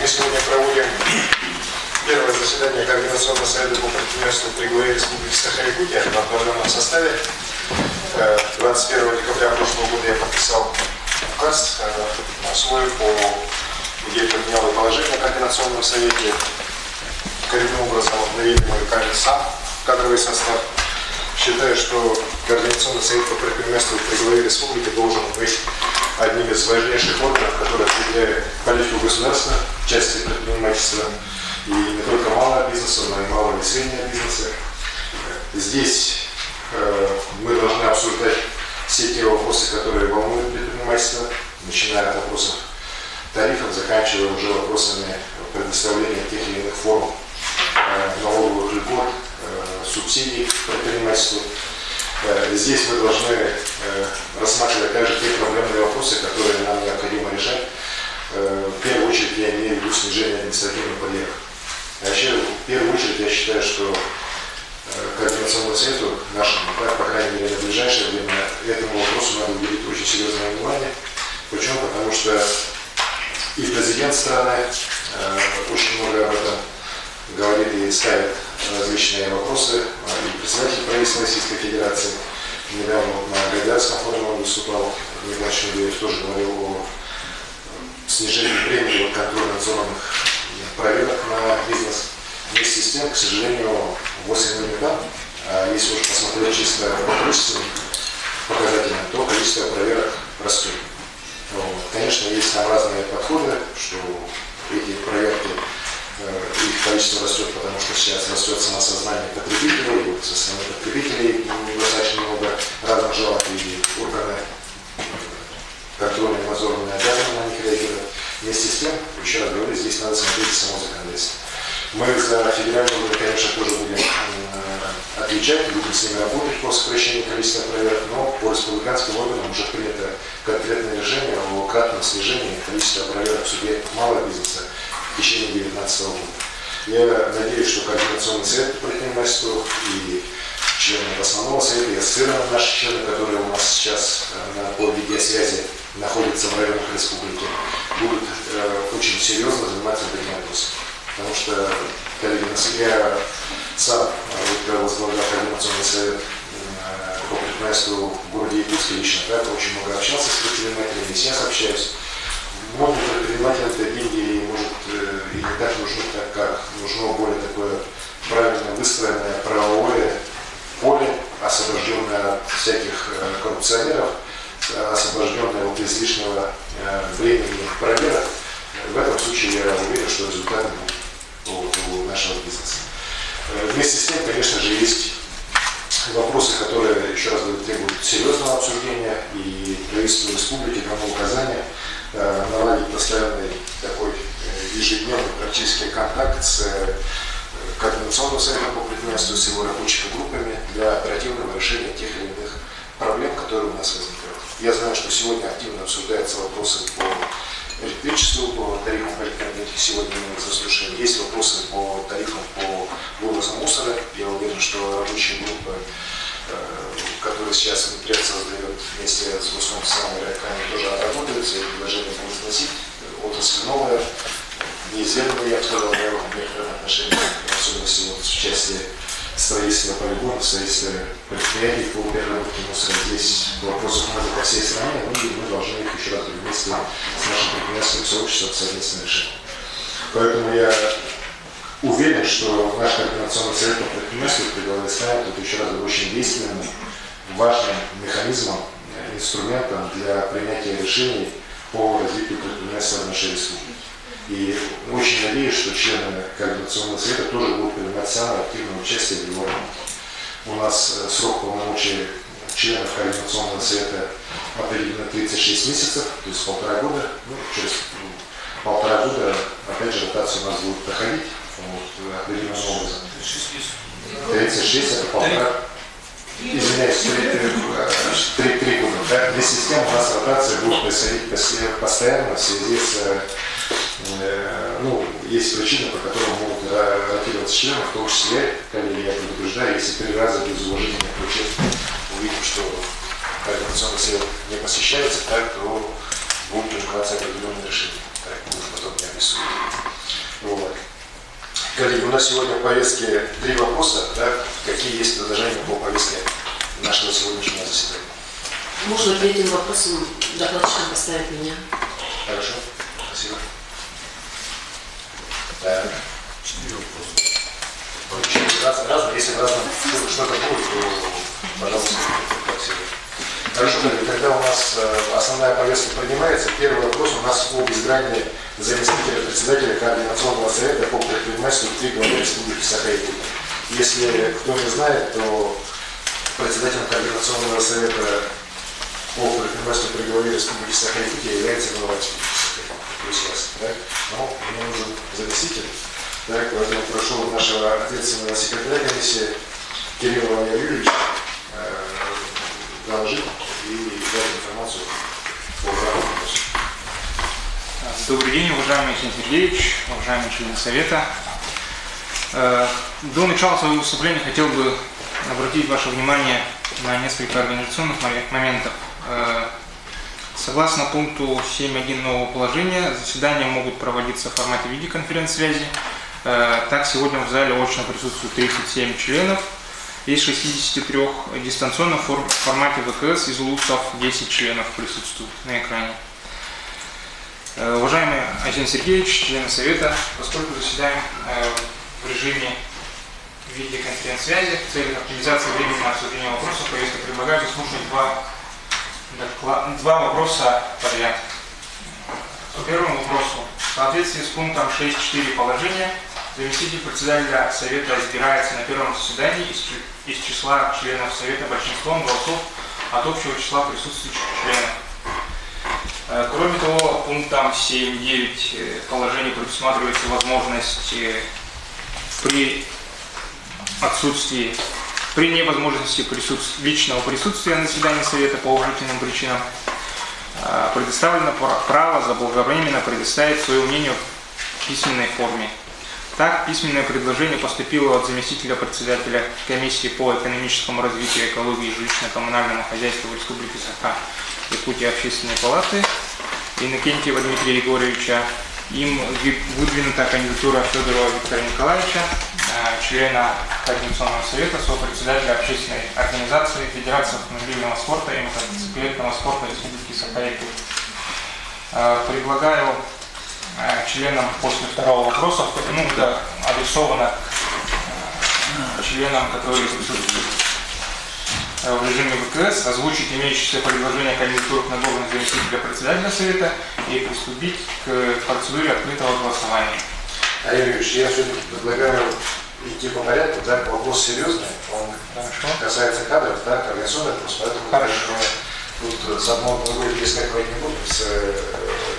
мы сегодня проводим первое заседание Координационного совета по предпринимательству при главе Республики Саха-Якутия в обновленном составе. 21 декабря прошлого года я подписал указ свой, где поменял положение в Координационном совете. Коренным образом обновили мой кадровый состав. Считаю, что Координационный совет по предпринимательству при главе республики должен быть одним из важнейших органов, который определяет политику государства в части предпринимательства. И не только малого бизнеса, но и малого и среднего бизнеса. Здесь мы должны обсуждать все те вопросы, которые волнуют предпринимательство, начиная от вопросов тарифов, заканчивая уже вопросами предоставления тех или иных форм налоговых льгот, субсидий предпринимательству. Здесь мы должны рассматривать также те проблемные вопросы, которые нам необходимо решать. В первую очередь я имею в виду снижение административных барьеров. Вообще, в первую очередь я считаю, что Координационному совету нашему, по крайней мере, на ближайшее время этому вопросу надо уделить очень серьезное внимание. Почему? Потому что и президент страны очень много об этом говорит и ставит различные вопросы, и председатель правительства Российской Федерации. Недавно на Гайдарском форуме он выступал, Николай Андреевич тоже говорил о снижении премий от контрольно-надзорных проверок на бизнес. Вместе с тем, к сожалению, 8 минут, если уж посмотреть чисто по количеству показателям, то количество проверок растет. Конечно, есть там разные подходы, что эти проверки, их количество растет, потому что сейчас растет самосознание потребителей, и со стороны потребителей достаточно много разных жалоб, и органы контрольные надзорные обязаны на них реагировать. Вместе с тем, еще раз говорю, здесь надо смотреть само законодательство. Мы за федеральные органы, конечно, тоже будем отвечать, будем с ними работать по сокращению количества проверок, но по республиканским органам уже принято конкретное решение о кратном снижении количества проверок субъектов малого бизнеса в течение 2019 года. Я надеюсь, что Координационный совет по предпринимательству и члены основного совета, и ассоциированные наши члены, которые у нас сейчас по видеосвязи находятся в районах республики, будут очень серьезно заниматься этим вопросом. Потому что я сам возглавлял Координационный совет по предпринимательству в городе Якутске, лично так, очень много общался с предпринимателями, и сейчас общаюсь. Многим предпринимателям-то деньги, может, и не так нужны, так как нужно более такое правильно выстроенное правовое поле, освобожденное от всяких коррупционеров, освобожденное от излишнего времени проверок. В этом случае я уверен, что результаты будут у нашего бизнеса. Вместе с тем, конечно же, есть вопросы, которые, еще раз говорю, требуют серьезного обсуждения, и правительство республики дано указание наладить постоянный такой ежедневный практически контакт с Координационным советом по предпринимательству, с его рабочими группами для оперативного решения тех или иных проблем, которые у нас возникают. Я знаю, что сегодня активно обсуждаются вопросы по электричеству, по тарифам по электроэнергии, сегодня мы их заслушаем. Есть вопросы по тарифам по вывозу мусора. Я уверен, что рабочая группа, которая сейчас предприятие создает вместе с Госкомом и районами, тоже отработается, и предложения будут вносить. Отрасль новая, неизведанная, я бы сказал, в некоторых отношениях, в особенности вот, в части строительства полигонов, строительства предприятий по переработке мусора. Здесь вопросов много по всей стране, но мы должны их еще раз вместе с нашим предпринимательским сообществом совместно решить. Поэтому я уверен, что наш Координационный совет по предпринимательству при главе станет еще раз очень действенным, важным механизмом, инструментом для принятия решений по развитию предпринимательства в нашей республике. И очень надеюсь, что члены Координационного совета тоже будут принимать самое активное участие в его работе. У нас срок полномочий членов Координационного совета определено 36 месяцев, то есть 1,5 года. Ну, через 1,5 года, опять же, ротация у нас будет проходить определенным образом. 36 это 1,5. Извиняюсь, 3 года. Да? Вместе с тем у нас ротация будет происходить постоянно в связи с есть причины, по которым могут ротироваться члены, в том числе, коллеги, я предупреждаю, если 3 раза без уважения к участию увидим, что Координационный совет не посещается, так, то будут приниматься определенные решения. Так, будут потом не обессудить. Вот. Коллеги, у нас сегодня в повестке 3 вопроса. Да? Какие есть предложения по повестке нашего сегодняшнего заседания? Можно перед этим вопросом докладчиком поставить меня. Хорошо, спасибо. Так. 4 вопроса. Разные, если разное что-то будет, то, пожалуйста, как всегда. Хорошо, коллеги, тогда у нас основная повестка поднимается. Первый вопрос у нас об избрании заместителя председателя Координационного совета по предпринимательству при главе Республики Саха-Якутия. Если кто не знает, то председателем Координационного совета по предпринимательству при главе Республики Саха-Якутия является глава Республики Саха-Якутия. Но мне нужен заместитель. Так, поэтому прошу нашего ответственного секретаря комиссии Кирилла Владимира Юрьевича доложить и дать информацию по данному вопросу. Добрый день, уважаемый Алексей Сергеевич, уважаемые члены Совета. До начала своего выступления хотел бы обратить ваше внимание на несколько организационных моментов. Согласно пункту 7.1 нового положения, заседания могут проводиться в формате видеоконференц-связи. Так, сегодня в зале очно присутствует 37 членов. Из 63 дистанционно в формате ВКС из ЛУСов 10 членов присутствуют на экране. Уважаемый Алексей Сергеевич, члены Совета, поскольку заседаем в режиме видеоконференц-связи в целях оптимизации времени на обсуждение вопросов, повестки предлагаю заслушать два вопроса подряд. По первому вопросу. В соответствии с пунктом 6.4 положения, заместитель председателя Совета избирается на первом заседании из числа членов Совета большинством голосов от общего числа присутствующих членов. Кроме того, пунктом 7.9 положения предусматривается возможность при невозможности личного присутствия на заседании Совета по уважительным причинам предоставлено право заблаговременно предоставить свое мнение в письменной форме. Так, письменное предложение поступило от заместителя председателя комиссии по экономическому развитию, экологии и жилищно-коммунальному хозяйству Республики Саха-Якутия Общественной палаты Иннокентьева Дмитрия Егоровича. Им выдвинута кандидатура Федорова Виктора Николаевича, члена Координационного совета, сопредседателя общественной организации Федерации автомобильного спорта и мотоциклетного спорта Республики Саха-Якутия. Предлагаю членам после второго вопроса, это адресовано членам, которые присутствуют в режиме ВКС, озвучить имеющиеся предложения кандидатур на должность заместителя председателя Совета и приступить к процедуре открытого голосования. Олег Юрьевич, я все-таки предлагаю идти по порядку, да, вопрос серьезный, он касается кадров, да, координационных вопрос, поэтому тут с одного на другое перескакивать не будем, с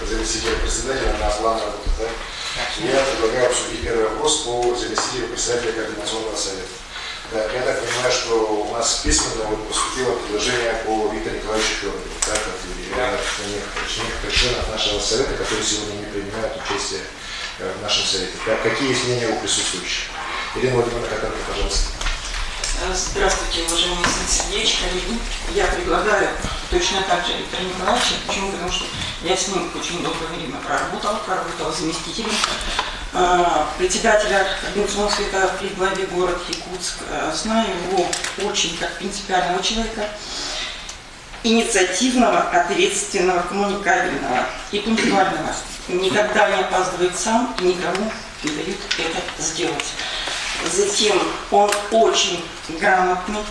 заместителем председателя на план работы, да. Я предлагаю обсудить первый вопрос по заместителю председателя Координационного совета. Так, я так понимаю, что у нас письменно поступило предложение по Виктору Николаевичу Федорову, так, от некоторых членов нашего совета, которые сегодня не принимают участие в нашем совете. Так, какие изменения у присутствующих? Ирина Владимировна Катарка, пожалуйста. Здравствуйте, уважаемый Алексей Сергеевич, коллеги. Я предлагаю точно так же Виктора Николаевича. Почему? Потому что я с ним очень долгое время проработала заместителем председателя Координационного совета при главе города Якутск. Знаю его очень как принципиального человека, инициативного, ответственного, коммуникабельного и пунктуального. Никогда не опаздывает сам и никому не дает это сделать. Затем он очень грамотный,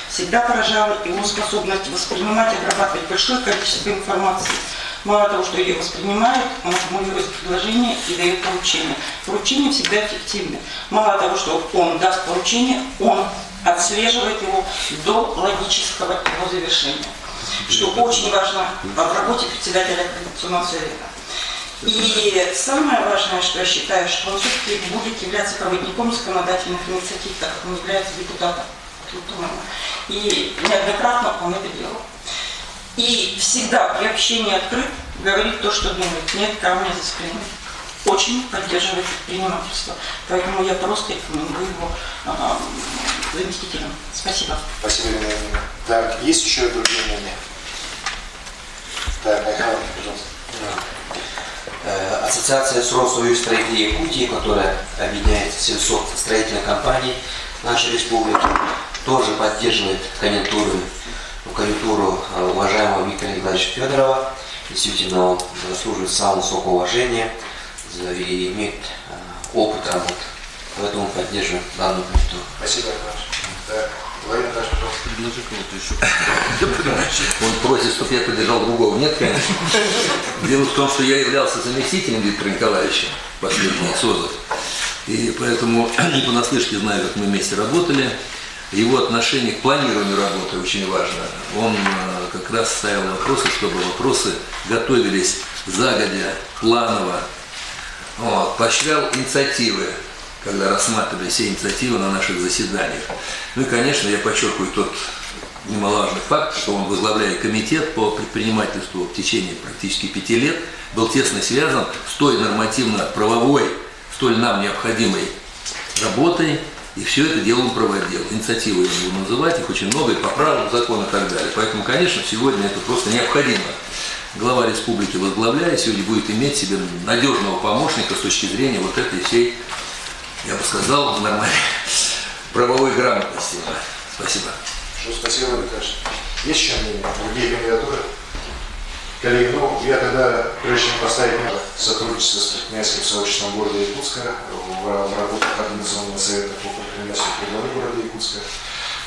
всегда поражала его способность воспринимать и обрабатывать большое количество информации. Мало того, что ее воспринимает, он аккумулирует предложения и дает поручения. Поручения всегда эффективны. Мало того, что он даст поручение, он отслеживает его до логического его завершения. Что очень важно в работе председателя Координационного совета. И самое важное, что я считаю, что он все-таки будет являться проводником законодательных инициатив, так как он является депутатом. И неоднократно он это делал. И всегда при общении открыт, говорит то, что думает, нет камня за спиной. Очень поддерживает предпринимательство. Поэтому я просто рекомендую его заместителем. Спасибо. Спасибо, Ирина Владимировна. Так, есть еще другие мнения? Так, Айхан, пожалуйста. Ассоциация Сродсоюз строителей Якутии, которая объединяет 700 строительных компаний нашей республики, тоже поддерживает кандидатуру уважаемого Виктора Николаевича Федорова. Действительно, он заслуживает самого высокого уважения и имеет опыт работы. Поэтому поддерживаем данную кандидатуру. Спасибо, Николаевич. Владимир Николаевич, Предложи кого-то еще. Он просит, чтобы я поддержал другого. Нет, конечно. Дело в том, что я являлся заместителем Виктора Николаевича, последний созыв. И поэтому не понаслышке знаю, как мы вместе работали. Его отношение к планированию работы очень важно. Он как раз ставил вопросы, чтобы вопросы готовились загодя, планово. Вот, поощрял инициативы, когда рассматривали все инициативы на наших заседаниях. Ну и, конечно, я подчеркиваю тот немаловажный факт, что он, возглавляя комитет по предпринимательству в течение практически 5 лет, был тесно связан с той нормативно-правовой, столь нам необходимой работой, и все это дело он проводил. Инициативы я буду называть, их очень много, и по правилам закона и так далее. Поэтому, конечно, сегодня это просто необходимо. Глава республики, возглавляя, сегодня будет иметь себе надежного помощника с точки зрения вот этой всей, я бы сказал, нормальной правовой грамотности. Спасибо. Спасибо, Николаевич. Есть еще мнения? Другие кандидатуры? Коллеги, ну, я тогда, прежде чем поставить сотрудничество с предпринимательским сообществом города Якутска в работе Координационного совета по предпринимательству при главе города Якутска.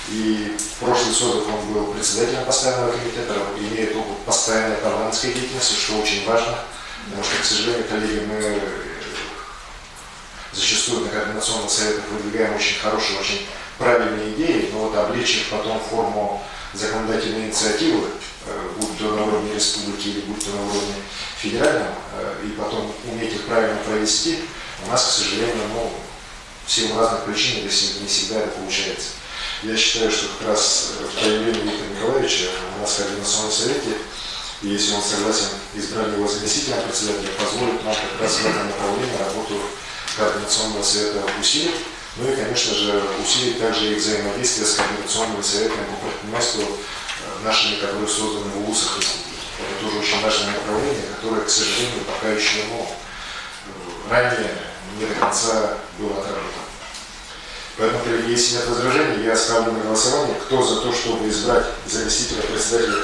И прошлый созыв он был председателем постоянного комитета, имеет опыт постоянной парламентской деятельности, что очень важно, потому что, к сожалению, коллеги, мы зачастую на координационных советах выдвигаем очень хорошие, очень правильные идеи, но вот облечь их потом в форму законодательной инициативы, будь то на уровне республики или будь то на уровне федеральном, и потом уметь их правильно провести, у нас, к сожалению, ну, в силу разных причин не всегда это получается. Я считаю, что как раз появление Виктора Николаевича у нас в Координационном совете, и если он согласен избрать его заместителем председателя, позволит нам как раз в этом направлении работу Координационного совета усилить. Ну и, конечно же, усилить также и взаимодействие с Координационным советом по предпринимательству нашими, которые созданы в УЛУСах республики. Это тоже очень важное направление, которое, к сожалению, пока еще ранее не до конца было отработано. Поэтому, коллеги, если нет возражений, я ставлю на голосование, кто за то, чтобы избрать заместителем председателя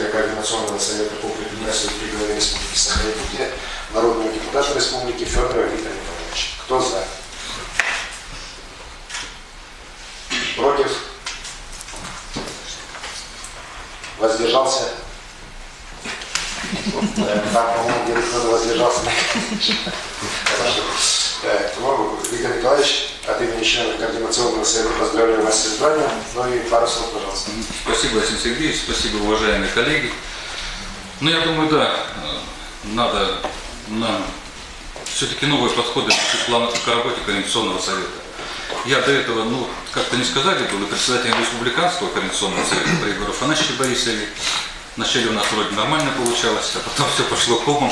Координационного совета по предпринимательству при главе Республики Саха-Якутия, народного депутата Республики Федорова Виктора Николаевича. Кто за? Против? Воздержался? Там, по-моему, где-то кто-то воздержался. Хорошо. Так, ну, Виктор Николаевич, от имени членов Координационного совета поздравляю вас с избранием. Ну и пару слов, пожалуйста. Спасибо, Василий Сергеевич, спасибо, уважаемые коллеги. Ну, я думаю, да, надо все-таки новые подходы к работе Координационного совета. Я до этого, ну, как-то не сказали, был и председателем Республиканского Координационного совета при Егоре Афанасьевиче Борисове. Вначале у нас вроде нормально получалось, а потом все пошло комом.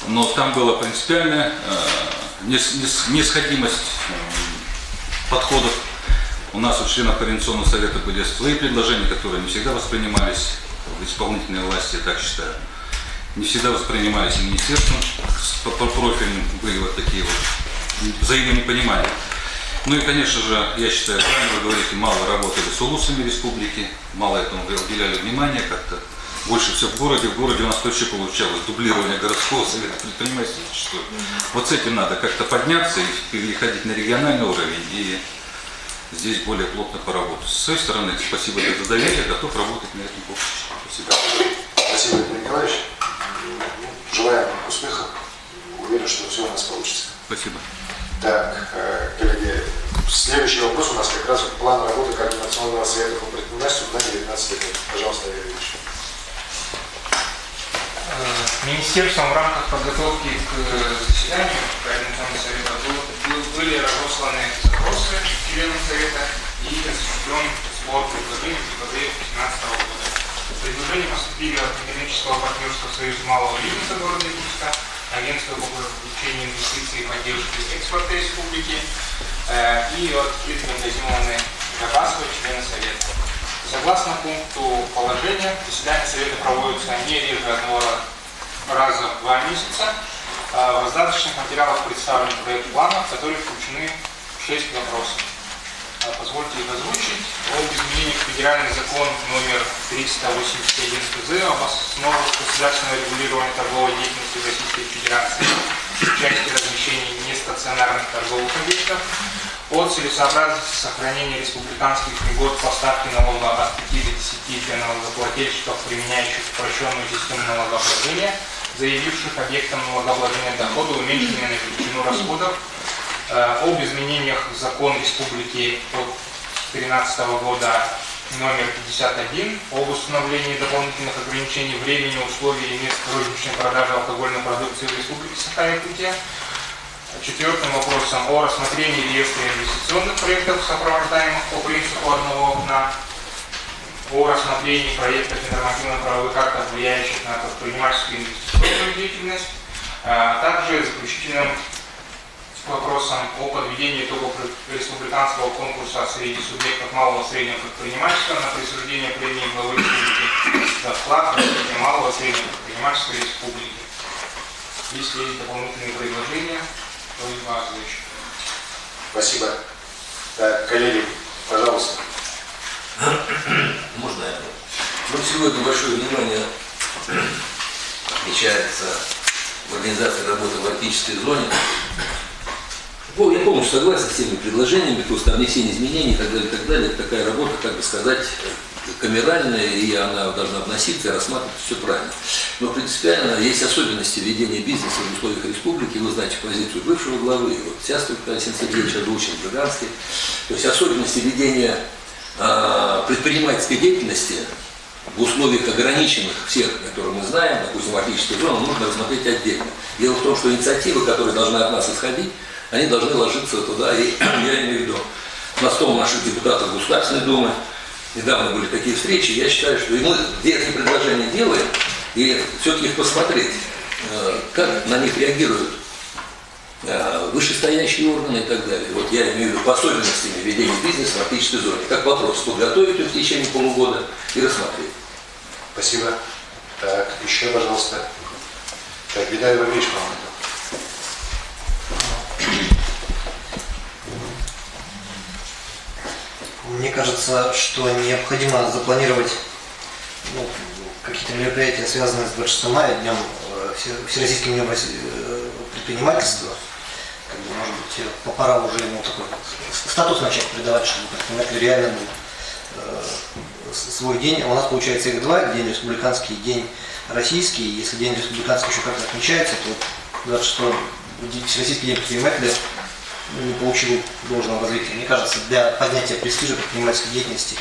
Но там была принципиальная несходимость подходов. У нас у членов Координационного совета были свои предложения, которые не всегда воспринимались в исполнительной власти, я так считаю. Не всегда воспринимались и министерством по профильным, были вот такие вот взаимонепонимания. Ну и, конечно же, я считаю, правильно вы говорите, мало работали с улусами республики, мало этому уделяли внимания как-то. Больше все в городе. В городе у нас точно получалось дублирование городского совета предпринимательства зачастую. Вот с этим надо как-то подняться и переходить на региональный уровень и здесь более плотно поработать. С своей стороны, спасибо за доверие, готов работать на этом поприще. Спасибо. Спасибо, Виктор Николаевич. Желаем успехов. Уверен, что все у нас получится. Спасибо. Так, коллеги, следующий вопрос у нас как раз план работы Координационного совета по предпринимательству на 19 год. Пожалуйста, Юрий Ильич. Министерством в рамках подготовки к заседанию Координационного совета были разосланы запросы членам совета и осуществлен сбор предложений в декабре 2015 года. Предложения поступили от экономического партнерства Союза малого бизнеса города Якутска, Агентства по привлечению инвестиций и поддержке экспорта республики и от предпринимательной Габасова, члена совета. Согласно пункту положения, заседания совета проводятся не реже одного раза в 2 месяца. В раздаточных материалах представлен проект плана, в который включены 6 вопросов. Позвольте их озвучить. Об изменениях в федеральный закон номер 381 КЗ об основах государственного регулирования торговой деятельности в Российской Федерации в части размещения нестационарных торговых объектов, о целесообразности сохранения республиканских льгот поставки налога от 5 до 10 для налогоплательщиков, применяющих упрощенную систему налогообложения, заявивших объектом налогообложения дохода уменьшение на величину расходов, об изменениях в закон Республики от 2013 года номер 51 об установлении дополнительных ограничений времени, условий и мест розничной продажи алкогольной продукции в Республике Саха-Якутия. Четвертым вопросом о рассмотрении реестра инвестиционных проектов, сопровождаемых по принципу одного окна, о рассмотрении проектов и нормативно-правовых актов, влияющих на предпринимательскую и инвестиционную деятельность, а также заключительным вопросом о подведении итогов республиканского конкурса среди субъектов малого и среднего предпринимательства на присуждение премии главы республики за вклад в развитие малого и среднего предпринимательства республики. Если есть дополнительные предложения, то их озвучу. Спасибо. Так, коллеги, пожалуйста. Можно я? Ну, сегодня большое внимание отмечается в организации работы в арктической зоне. Я полностью согласен с теми предложениями, просто о внесении изменений и так далее, и так далее. Это такая работа, как бы сказать, камеральная, и она должна вноситься и рассматривать все правильно. Но принципиально есть особенности ведения бизнеса в условиях республики. Вы знаете позицию бывшего главы, и вот Сястов Алексей Сергеевич Оглучин, Бжиганский. То есть особенности ведения предпринимательской деятельности в условиях ограниченных всех, которые мы знаем, допустим, арктической зоны, нужно рассмотреть отдельно. Дело в том, что инициативы, которые должны от нас исходить, они должны ложиться туда, и я имею в виду на стол наших депутатов Государственной Думы. Недавно были такие встречи, я считаю, что и мы эти предложения делаем, и все-таки их посмотреть, как на них реагируют вышестоящие органы и так далее. Вот я имею в виду по особенностями ведения бизнеса в арктической зоне. Как вопрос подготовить их в течение полугода и рассмотреть. Спасибо. Так, еще, пожалуйста. Так, Виталий Валерьевич, по-моему. Мне кажется, что необходимо запланировать какие-то мероприятия, связанные с 26 мая, днем Всероссийским днем предпринимательства. Может быть, пора уже ему такой статус начать придавать, чтобы предприниматели реально свой день. А у нас получается их два: день республиканский, день российский. Если день республиканский еще как-то отмечается, то 26-го Всероссийский день предпринимателя не получил должного развития. Мне кажется, для поднятия престижа предпринимательской деятельности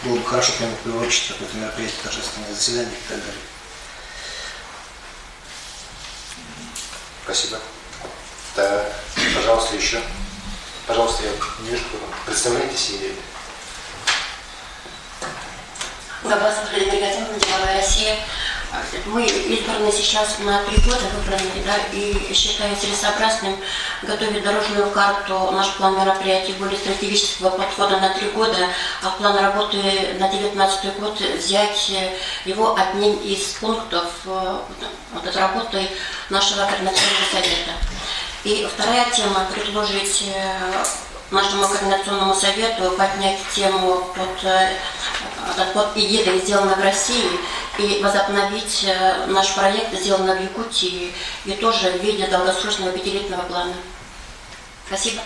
было бы хорошо к нему приурочить какое-то мероприятие, торжественное заседание и так далее. Спасибо. Так, пожалуйста, еще. Пожалуйста, я не вижу, кто там. Представляйтесь и... Габасов Владимир Владимировна, Деловая Россия. Мы избраны сейчас на 3 года, выбраны, да, и считаю целесообразным готовить дорожную карту, наш план мероприятий более стратегического подхода на 3 года, а план работы на 2019 год взять его одним из пунктов вот этой работы нашего Координационного совета. И вторая тема – предложить нашему Координационному совету поднять тему под эгидой «Сделано в России» и возобновить наш проект «Сделано в Якутии» и тоже в виде долгосрочного 5-летнего плана. Спасибо.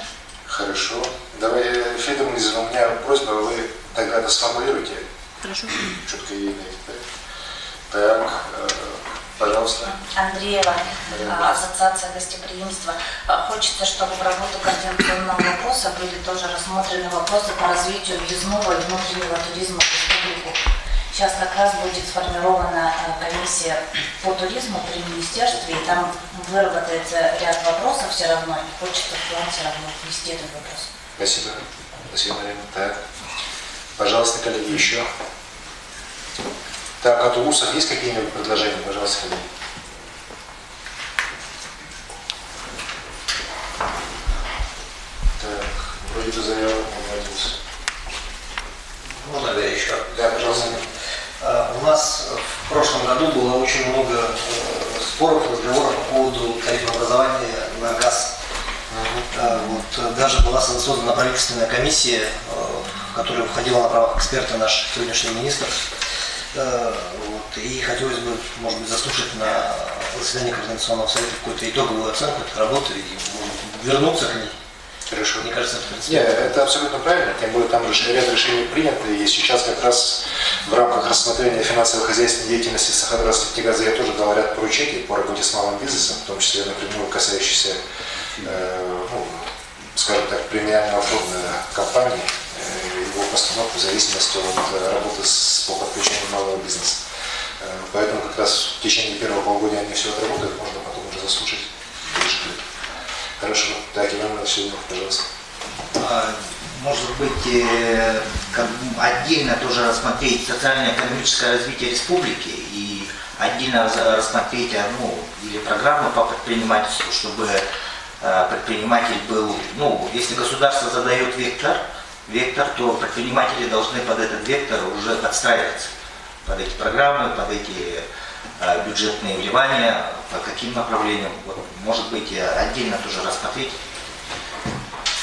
Хорошо. Давай, Федор, у меня просьба, вы тогда это сформулируйте. Хорошо. Четко и видно. Так, пожалуйста. Андреева, Ассоциация гостеприимства. Хочется, чтобы в работу координационного вопроса были тоже рассмотрены вопросы по развитию въездного и внутреннего туризма в республику. Сейчас как раз будет сформирована комиссия по туризму при министерстве, и там выработается ряд вопросов все равно, и хочется в план все равно внести этот вопрос. Спасибо. Спасибо, Марина. Так, пожалуйста, коллеги, еще. Так, от УУСов есть какие-нибудь предложения? Пожалуйста, коллеги. Так, вроде бы заявок не обратился. Можно ли еще? Да, пожалуйста. У нас в прошлом году было очень много споров, разговоров по поводу тарифного образования на газ. Вот, даже была создана правительственная комиссия, в которую входила на правах эксперта наш сегодняшний министр. Вот, и хотелось бы, может быть, заслушать на заседании Координационного совета какую-то итоговую оценку этой работы и, может быть, вернуться к ней. Хорошо. Мне кажется, это Нет, это абсолютно правильно, тем более там ряд решений приняты, и сейчас как раз в рамках рассмотрения финансово-хозяйственной деятельности Сахадарского я тоже дал ряд поручений по работе с малым бизнесом, в том числе, например, касающихся, ну, скажем так, премиального фонда компании, его постановку в зависимости от работы по подключению малого бизнеса. Поэтому как раз в течение первого полугодия они все отработают, можно потом уже заслушать. Хорошо. Так, Иван Васильевич, пожалуйста. Может быть, отдельно тоже рассмотреть социально-экономическое развитие республики и отдельно рассмотреть или программу по предпринимательству, чтобы предприниматель был, если государство задает вектор, то предприниматели должны под этот вектор уже подстраиваться, под эти программы, под эти бюджетные вливания, по каким направлениям, вот, может быть, отдельно тоже рассмотреть.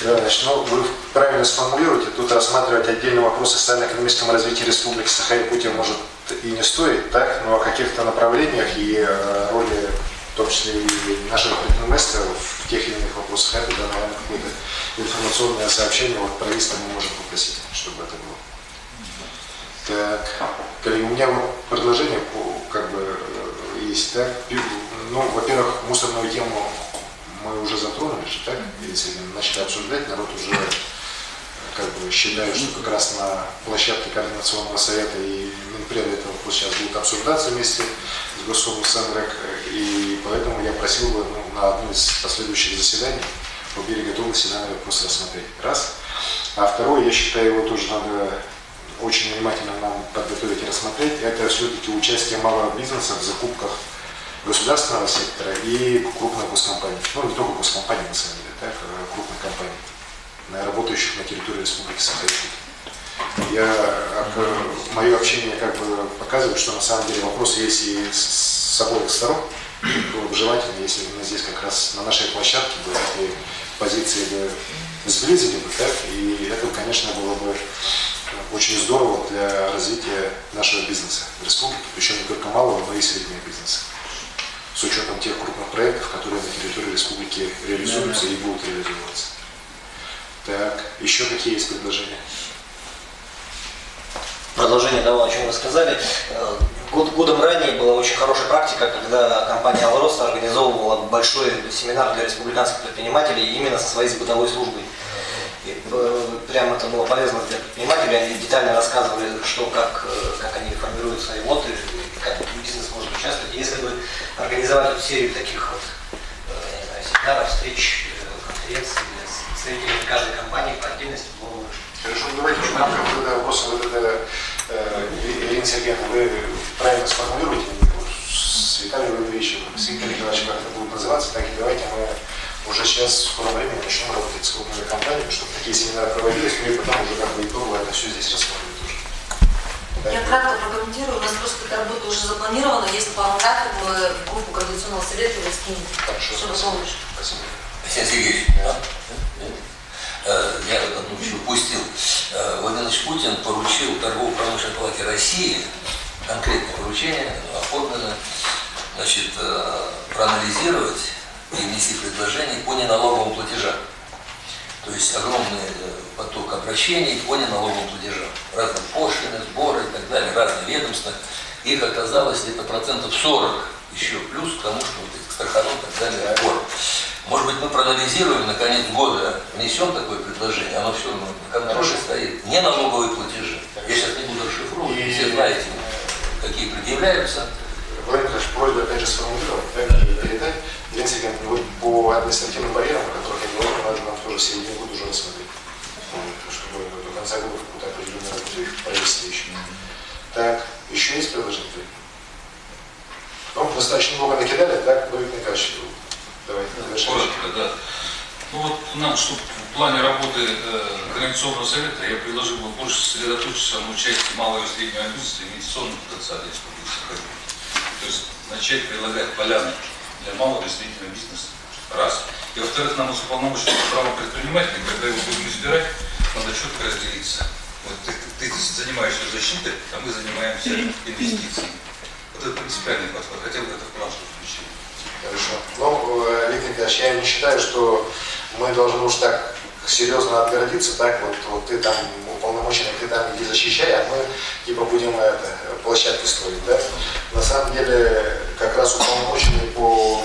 Значит, вы правильно сформулируете, тут рассматривать отдельный вопрос о социально-экономическом развитии Республики Саха-Якутия может и не стоит, так, но о каких-то направлениях и роли, в том числе и наших предпринимательств в тех или иных вопросах, это, да, наверное, какое-то информационное сообщение от правительства мы можем попросить, чтобы это было. Так, коллеги, у меня вот предложение есть, так, во-первых, мусорную тему мы уже затронули, так, если начали обсуждать, народ уже считает, что как раз на площадке Координационного совета и Минпреда этот вопрос сейчас будет обсуждаться вместе с Государственным СНРЭК, и поэтому я просил бы на одном из последующих заседаний были готовы данный вопрос рассмотреть. Раз. А второе, я считаю, его тоже надо очень внимательно нам подготовить и рассмотреть, это все-таки участие малого бизнеса в закупках государственного сектора и крупных госкомпаний. Не только госкомпаний, на самом деле, так, крупных компаний, работающих на территории Республики Саха-Якутия. Мое общение показывает, что на самом деле вопрос есть и с обоих сторон. Было бы желательно, если мы здесь как раз на нашей площадке бы эти позиции сблизили бы, так, и это, конечно, было бы очень здорово для развития нашего бизнеса в республике, причем не только малого, но и среднего бизнеса, с учетом тех крупных проектов, которые на территории республики реализуются и будут реализовываться. Так, еще какие есть предложения? Продолжение того, о чем вы сказали. Годом ранее была очень хорошая практика, когда компания «Алрос» организовывала большой семинар для республиканских предпринимателей именно со своей бытовой службой. И прямо это было полезно для предпринимателей, они детально рассказывали, что, как они формируют свои лоты, как бизнес может участвовать. Если бы организовать эту серию таких семинаров, встреч, конференций с представителями каждой компании по отдельности, было бы... Хорошо, давайте в рамках вопроса Ирина Сергеевна, вы правильно сформулируете с Виталием Валерьевичем, с Виктором Николаевичем, как это будет называться, так и давайте мы уже сейчас в скором времени начнем работать с крупными компаниями, чтобы такие семинары проводились, и потом уже итогово это все здесь рассмотрим тоже. Я кратко прокомментирую, у нас просто эта работа уже запланирована, если по графику мы в группу Координационного совета его скинем. Хорошо, спасибо. Алексей Сергеевич, я одну еще упустил. Владимир Ильич Путин поручил торгово-промышленной палате России конкретное поручение, оформлено, проанализировать и внести предложения по неналоговым платежам. То есть огромный поток обращений по неналоговым платежам. Разные пошлины, сборы и так далее, разные ведомства. Их оказалось где-то 40% еще плюс к тому, что страховой и так далее сбор. Может быть, мы проанализируем, на конец года внесем такое предложение, оно все равно на контроле стоит. Не налоговые платежи. Я сейчас не буду расшифровывать, все знаете, какие предъявляются. Владимир Ильич, просьба опять же сформулировать, передать. Елена Сергеевна, вот по административным барьерам, о которых я говорил, надо нам тоже середину года уже рассмотреть. Чтобы до конца года какую-то определенную работу их провести еще. Так, еще есть предложение? Достаточно много накидали, так? Виктор Николаевич, давайте. Коротко, да. Нам, чтобы в плане работы Координационного совета, я предложил бы больше сосредоточиться на участии малого и среднего бизнеса и инвестиционного потенциала республики Саха-Якутия. То есть начать предлагать поляны для малого и среднего бизнеса. Раз. И во-вторых, нам уполномочено право предпринимателей, когда его будем избирать, надо четко разделиться. Вот ты занимаешься защитой, а мы занимаемся инвестициями. Вот это принципиальный подход. Хотел бы это в план включить. Хорошо. Ну, Виктор Николаевич, я не считаю, что мы должны уж так серьезно отгородиться, так вот ты там уполномоченный, ты там иди защищай, а мы типа будем площадки строить, да? На самом деле, как раз уполномоченный по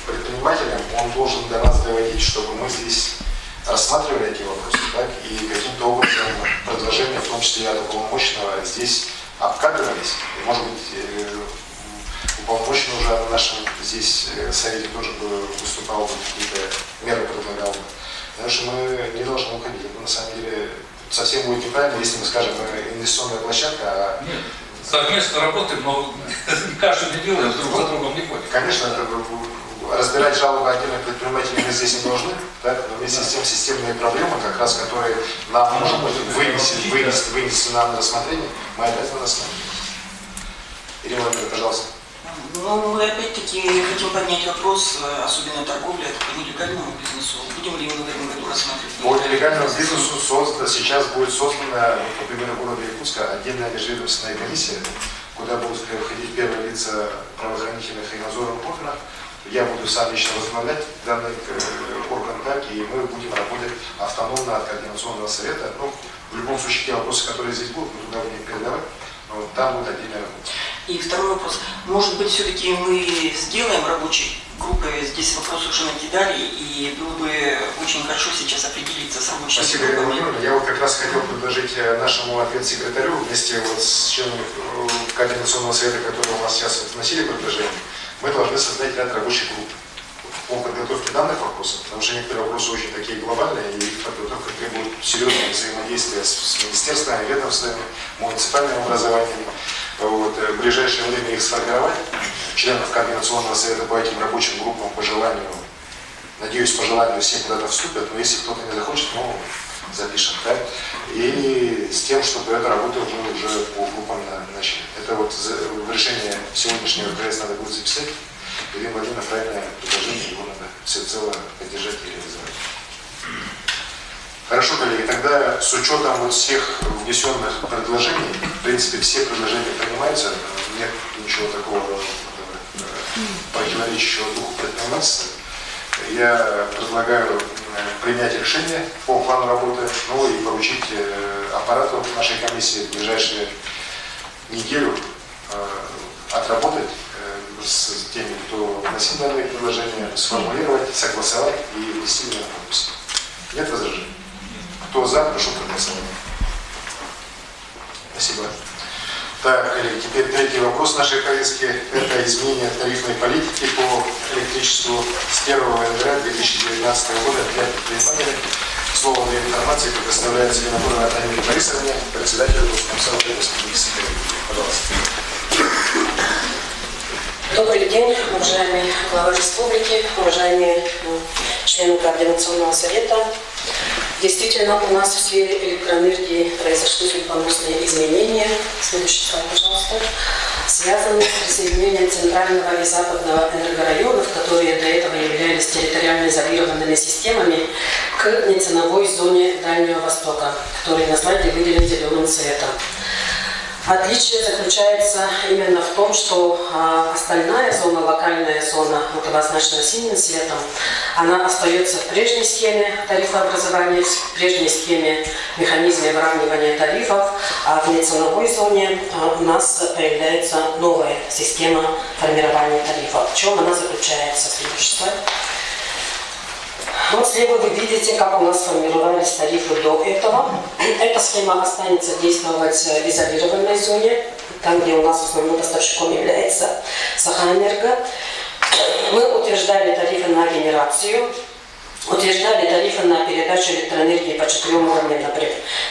предпринимателям, он должен до нас доводить, чтобы мы здесь рассматривали эти вопросы, так, и каким-то образом предложения, в том числе от уполномоченного, здесь обкатывались. И, может быть, уполномоченный уже на нашем здесь совете тоже бы выступал, какие-то меры предлагал бы. Потому что мы не должны уходить. Это, на самом деле, совсем будет неправильно, если мы скажем, инвестиционная площадка, а... Нет, совместно работаем, но кашу не делаем, друг за другом не ходим. Конечно, разбирать жалобы отдельных предпринимателей мы здесь не должны, так? Но вместе с тем системные проблемы, как раз которые нам, может быть, вынести на рассмотрение, мы обязаны рассмотреть. Ирина Владимировна, пожалуйста. Ну, мы опять-таки хотим поднять вопрос, особенно торговли, по нелегальному бизнесу. Будем ли мы в этом году рассматривать? По нелегальному бизнесу сейчас будет создана, по примеру города Якутска, отдельная межведомственная комиссия, куда будут входить первые лица правоохранительных и надзорных органов. Я буду сам лично возглавлять данный орган, так, и мы будем работать автономно от координационного совета. Ну, в любом случае, те вопросы, которые здесь будут, мы туда будем передавать, но там будет отдельная работа. И второй вопрос. Может быть, все-таки мы сделаем рабочей группой, здесь вопросы уже накидали, и было бы очень хорошо сейчас определиться с рабочими группами. Спасибо, Ирина Владимировна. Я вот как раз хотел предложить нашему ответ-секретарю вместе вот с членами координационного совета, которые у нас сейчас вносили предложение, мы должны создать ряд рабочих групп по подготовке данных вопросов, потому что некоторые вопросы очень такие глобальные, и их подготовка требует серьезного взаимодействия с министерствами, ведомствами, муниципальным образованием. Вот, в ближайшее время их сформировать, членов координационного совета по этим рабочим группам по желанию, надеюсь, по желанию все куда-то вступят, но если кто-то не захочет, ну, запишем, да? И с тем, чтобы эту работу мы уже по группам начали. Это вот в решение сегодняшнего РКС надо будет записать. Ирина Владимировна, правильное предложение, его надо всецело поддержать и реализовать. Хорошо, коллеги, тогда с учетом вот всех внесенных предложений, в принципе, все предложения принимаются, нет ничего такого противоречащего духу предпринимательства. Я предлагаю принять решение по плану работы, ну и поручить аппарату нашей комиссии в ближайшую неделю отработать с теми, кто вносил данные предложения, сформулировать, согласовать и внести в подпись. Нет возражений? Кто за, прошу проголосовать. Спасибо. Так, коллеги, теперь третий вопрос нашей повестки. Это изменение тарифной политики по электричеству с 1 января 2019 года для предпринимателей. Слово для информации предоставляется Винокуровой Наталье Борисовне, председателю Госкомсовета Республики Саха-Якутия. Пожалуйста. Добрый день, уважаемый глава республики, уважаемые члены Координационного совета. Действительно, у нас в сфере электроэнергии произошли судьбоносные изменения. Следующий слайд, пожалуйста. Связанные с присоединением центрального и западного энергорайонов, которые до этого являлись территориально изолированными системами, к неценовой зоне Дальнего Востока, который на слайде выделен зеленым цветом. Отличие заключается именно в том, что остальная зона, локальная зона, вот обозначена синим цветом, она остается в прежней схеме тарифообразования, в прежней схеме механизма выравнивания тарифов, а в неценовой зоне у нас появляется новая система формирования тарифов. В чем она заключается? Следующий слайд. Вот слева вы видите, как у нас формировались тарифы до этого. Эта схема останется действовать в изолированной зоне, там, где у нас основным поставщиком является Саха-Энерго. Мы утверждали тарифы на генерацию. Утверждали тарифы на передачу электроэнергии по 4 уровням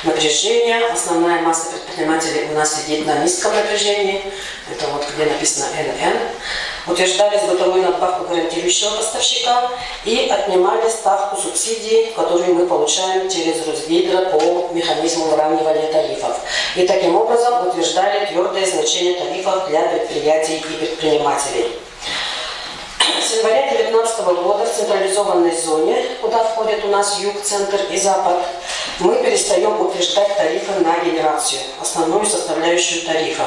напряжения. Основная масса предпринимателей у нас сидит на низком напряжении. Это вот где написано НН. Утверждали бытовую надбавку гарантирующего поставщика и отнимали ставку субсидий, которую мы получаем через Росгидро по механизму выравнивания тарифов. И таким образом утверждали твердое значение тарифов для предприятий и предпринимателей. С января 2019 года в централизованной зоне, куда входят у нас юг, центр и запад, мы перестаем утверждать тарифы на генерацию, основную составляющую тарифа.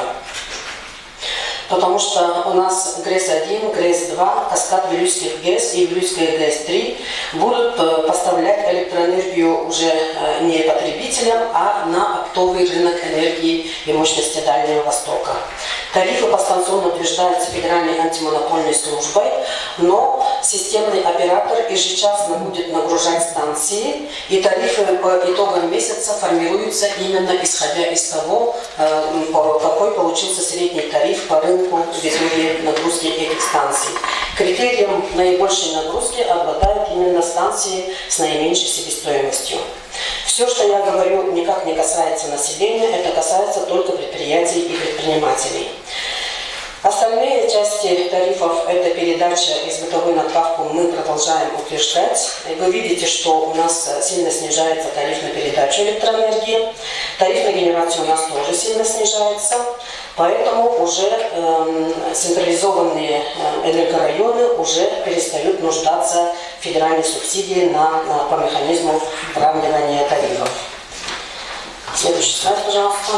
Потому что у нас ГРЭС-1, ГРЭС-2, каскад Вилюйских ГЭС и Вилюйская ГЭС-3 будут поставлять электроэнергию уже не потребителям, а на оптовый рынок энергии и мощности Дальнего Востока. Тарифы постанционно утверждаются Федеральной антимонопольной службой, но системный оператор ежечасно будет нагружать станции, и тарифы по итогам месяца формируются именно исходя из того, какой получился средний тариф по рынку в итоге нагрузки этих станций. Критерием наибольшей нагрузки обладают именно станции с наименьшей себестоимостью. Все, что я говорю, никак не касается населения, это касается только предприятий и предпринимателей. Остальные части тарифов, это передача и бытовую надбавку, мы продолжаем утверждать. Вы видите, что у нас сильно снижается тариф на передачу электроэнергии. Тариф на генерацию у нас тоже сильно снижается. Поэтому уже централизованные энергорайоны уже перестают нуждаться в федеральной субсидии по механизму выравнивания тарифов. Следующий слайд, пожалуйста.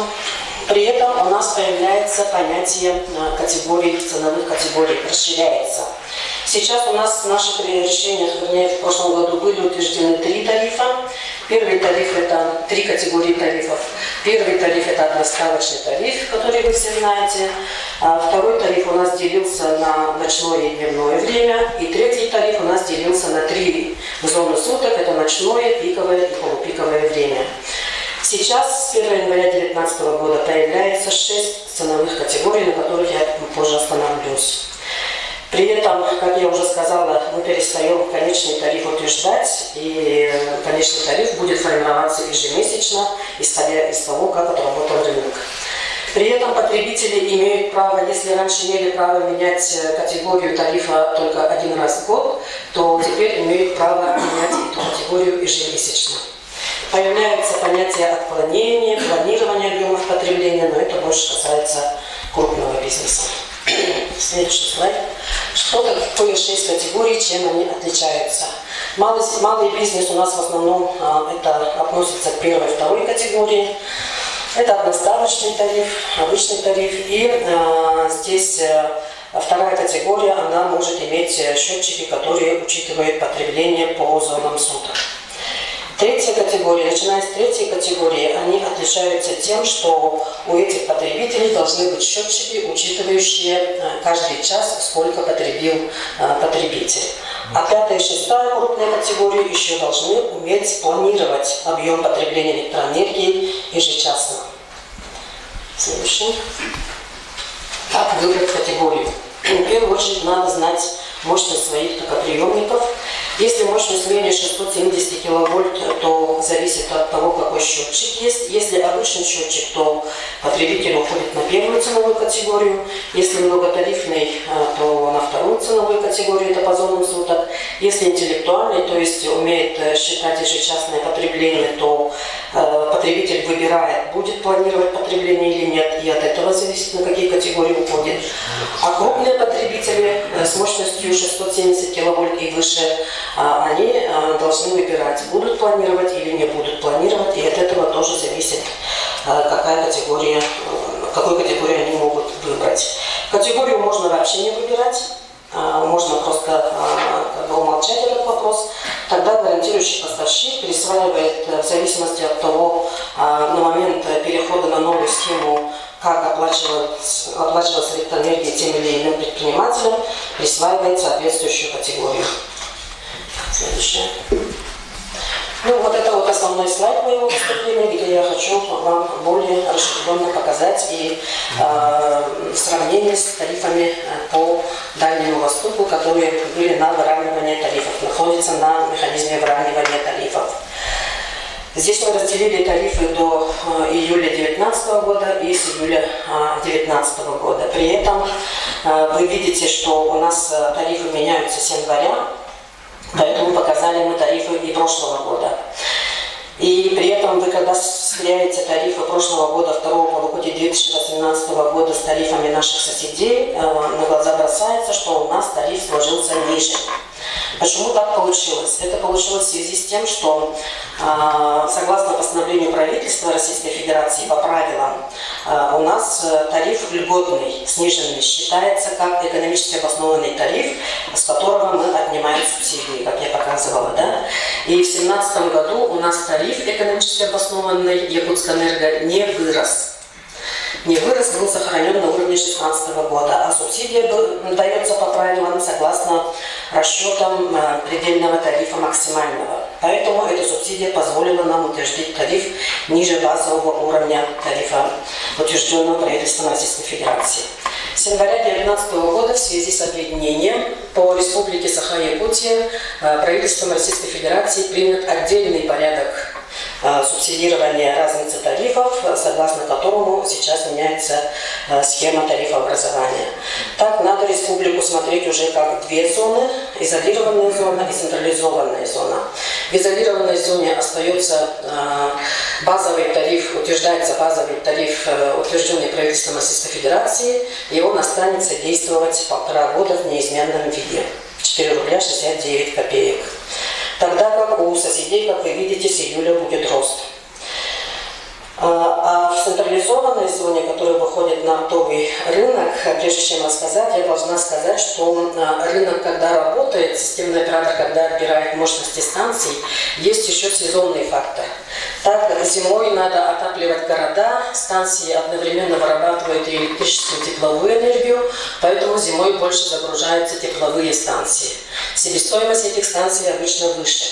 При этом у нас появляется понятие категорий, ценовых категорий, расширяется. Сейчас у нас в наших решениях, вернее, в прошлом году были утверждены 3 тарифа. Первый тариф – это 3 категории тарифов. Первый тариф – это одноставочный тариф, который вы все знаете. Второй тариф у нас делился на ночное и дневное время. И третий тариф у нас делился на 3 зоны суток. Это ночное, пиковое и полупиковое время. Сейчас с 1 января 2019 года появляется 6 ценовых категорий, на которых я позже остановлюсь. При этом, как я уже сказала, мы перестаем конечный тариф утверждать, и конечный тариф будет формироваться ежемесячно, исходя из того, как отработал рынок. При этом потребители имеют право, если раньше имели право менять категорию тарифа только 1 раз в год, то теперь имеют право менять эту категорию ежемесячно. Появляется понятие отклонения, планирования объемов потребления, но это больше касается крупного бизнеса. Следующий слайд. Что такое 6 категорий, чем они отличаются? Малый бизнес у нас в основном это относится к первой и второй категории. Это одноставочный тариф, обычный тариф. И здесь вторая категория, она может иметь счетчики, которые учитывают потребление по зонам суток. Третья категория, начиная с третьей категории, они отличаются тем, что у этих потребителей должны быть счетчики, учитывающие каждый час, сколько потребил потребитель. А 5-я и 6-я крупные категории еще должны уметь планировать объем потребления электроэнергии ежечасно. Следующий. Как выбрать категорию? В первую очередь надо знать мощность своих токоприемников. Если мощность менее 670 киловольт, то зависит от того, какой счетчик есть. Если обычный счетчик, то потребитель уходит на первую ценовую категорию. Если многотарифный, то на вторую ценовую категорию, это по зонам суток. Если интеллектуальный, то есть умеет считать ежечасное потребление, то потребитель выбирает, будет планировать потребление или нет, и от этого зависит, на какие категории уходит. А крупные потребители с мощностью 670 киловольт и выше, они должны выбирать, будут планировать или не будут планировать, и от этого тоже зависит, какую категорию они могут выбрать. Категорию можно вообще не выбирать, можно просто умолчать этот вопрос. Тогда гарантирующий поставщик присваивает, в зависимости от того, на момент перехода на новую схему, как оплачивалась электроэнергия тем или иным предпринимателям, присваивает соответствующую категорию. Следующее. Ну, вот это вот основной слайд моего выступления, где я хочу вам более расширенно показать и сравнение с тарифами по Дальнему Востоку, которые были на выравнивание тарифов, находятся на механизме выравнивания тарифов. Здесь мы разделили тарифы до июля 2019 года и с июля 2019 года. При этом вы видите, что у нас тарифы меняются с января, поэтому показали мы тарифы и прошлого года. И при этом вы, когда сверяете тарифы прошлого года, второго полугодия 2018 года с тарифами наших соседей, на глаза бросается, что у нас тариф сложился ниже. Почему так получилось? Это получилось в связи с тем, что согласно постановлению правительства Российской Федерации по правилам, у нас тариф льготный, сниженный, считается как экономически обоснованный тариф, с которого мы отнимаем субсидии, как я показывала. Да? И в 2017 году у нас тариф экономически обоснованный Якутскэнерго не вырос. Не вырос, был сохранен на уровне 2016 года, а субсидия дается по правилам согласно расчетам предельного тарифа максимального. Поэтому эта субсидия позволила нам утвердить тариф ниже базового уровня тарифа, утвержденного правительством Российской Федерации. С января 2019 года в связи с объединением по Республике Саха-Якутия правительством Российской Федерации принят отдельный порядок субсидирования разницы тарифов, согласно которому сейчас меняется схема тарифообразования. Так, надо республику смотреть уже как две зоны: изолированная зона и централизованная зона. В изолированной зоне остается базовый тариф, утверждается базовый тариф, утвержденный правительством Российской Федерации, и он останется действовать 1,5 года в неизменном виде. 4 рубля 69 копеек. Тогда как у соседей, как вы видите, с июля будет рост. А в централизованной зоне, которая выходит на оптовый рынок, прежде чем рассказать, я должна сказать, что рынок, когда работает, системный оператор, когда отбирает мощности станций, есть еще сезонный фактор. Так, зимой надо отапливать города, станции одновременно вырабатывают и электрическую, и тепловую энергию, поэтому зимой больше загружаются тепловые станции. Себестоимость этих станций обычно выше.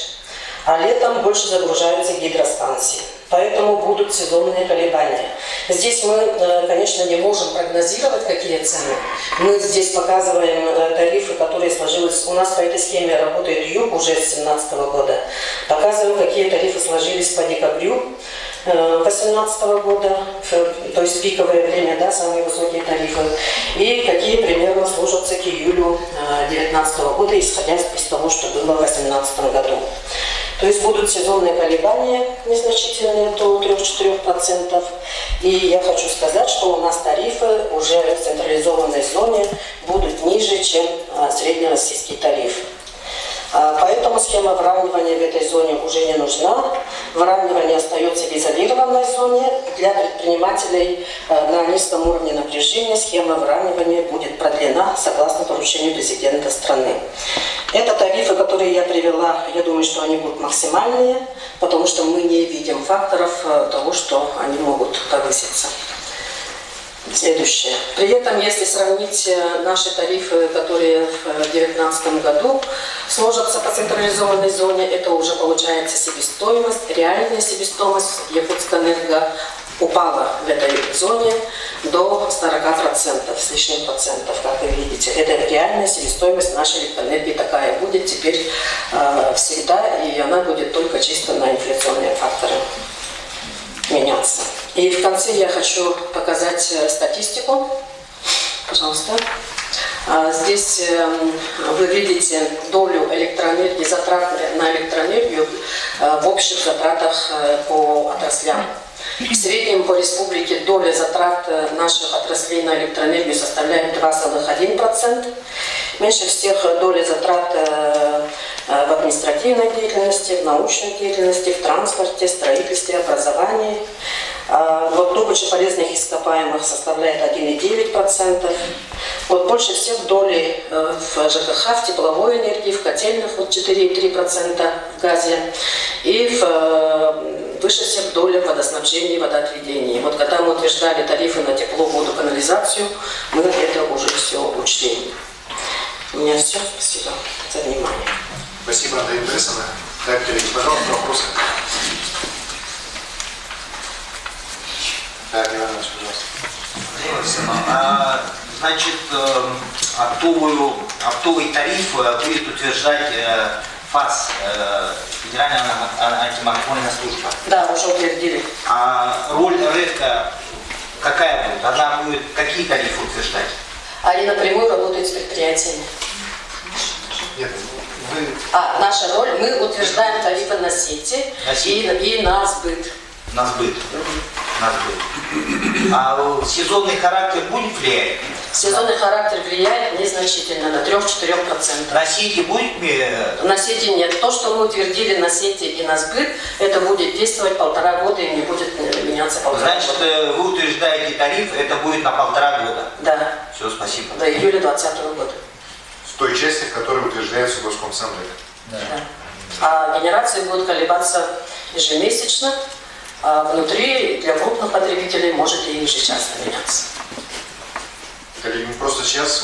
А летом больше загружаются гидростанции. Поэтому будут сезонные колебания. Здесь мы, конечно, не можем прогнозировать, какие цены. Мы здесь показываем тарифы, которые сложились. У нас по этой схеме работает ЮГ уже с 2017 года. Показываем, какие тарифы сложились по декабрю 2018 года, то есть пиковое время, да, самые высокие тарифы, и какие примерно служатся к июлю 2019 года, исходя из того, что было в 2018 году. То есть будут сезонные колебания незначительные до 3-4%. И я хочу сказать, что у нас тарифы уже в централизованной зоне будут ниже, чем среднероссийский тариф. Поэтому схема выравнивания в этой зоне уже не нужна. Выравнивание остается в изолированной зоне. Для предпринимателей на низком уровне напряжения схема выравнивания будет продлена согласно поручению президента страны. Это тарифы, которые я привела, я думаю, что они будут максимальные, потому что мы не видим факторов того, что они могут повыситься. Следующее. При этом, если сравнить наши тарифы, которые в 2019 году сложатся по централизованной зоне, это уже получается себестоимость, реальная себестоимость Якутскэнерго упала в этой зоне до 40% с лишним процентов, как вы видите. Это реальная себестоимость нашей электроэнергии такая будет теперь всегда, и она будет только чисто на инфляционные факторы меняться. И в конце я хочу показать статистику. Пожалуйста. Здесь вы видите долю электроэнергии, затрат на электроэнергию в общих затратах по отраслям. В среднем по республике доля затрат наших отраслей на электроэнергию составляет 2,1%. Меньше всех доля затрат в административной деятельности, в научной деятельности, в транспорте, строительстве, образовании. Вот добыча полезных ископаемых составляет 1,9%. Вот больше всех доли в ЖКХ, в тепловой энергии, в котельных вот 4,3% в газе. И выше всех доля в водоснабжении и водоотведении. Вот когда мы утверждали тарифы на тепло, воду, канализацию, мы это уже все учли. У меня все. Спасибо за внимание. Спасибо, Андрея Борисовна. Так, коллеги, пожалуйста, вопросы. Так, Иван Иванович, пожалуйста. Значит, оптовый тариф будет утверждать ФАС, Федеральная антимонопольная служба. Да, уже утвердили. А роль РЭКа какая будет? Она будет какие тарифы утверждать? Они напрямую работают с предприятиями. Нет, вы... Наша роль, мы утверждаем тарифы на сети и на сбыт. На сбыт. На сбыт. А сезонный характер будет влиять? Сезонный характер влияет незначительно, на 3-4%. На сети будет? На сети нет. То, что мы утвердили на сети и на сбыт, это будет действовать 1,5 года и не будет меняться 1,5 года. Значит, вы утверждаете тариф, это будет на 1,5 года? Да. Все, спасибо. До июля 2020 года. В той части, в которой утверждается Госкомсомольный. Да. А генерации будут колебаться ежемесячно, а внутри для крупных потребителей может и ежечасно меняться. Коллеги, мы просто сейчас,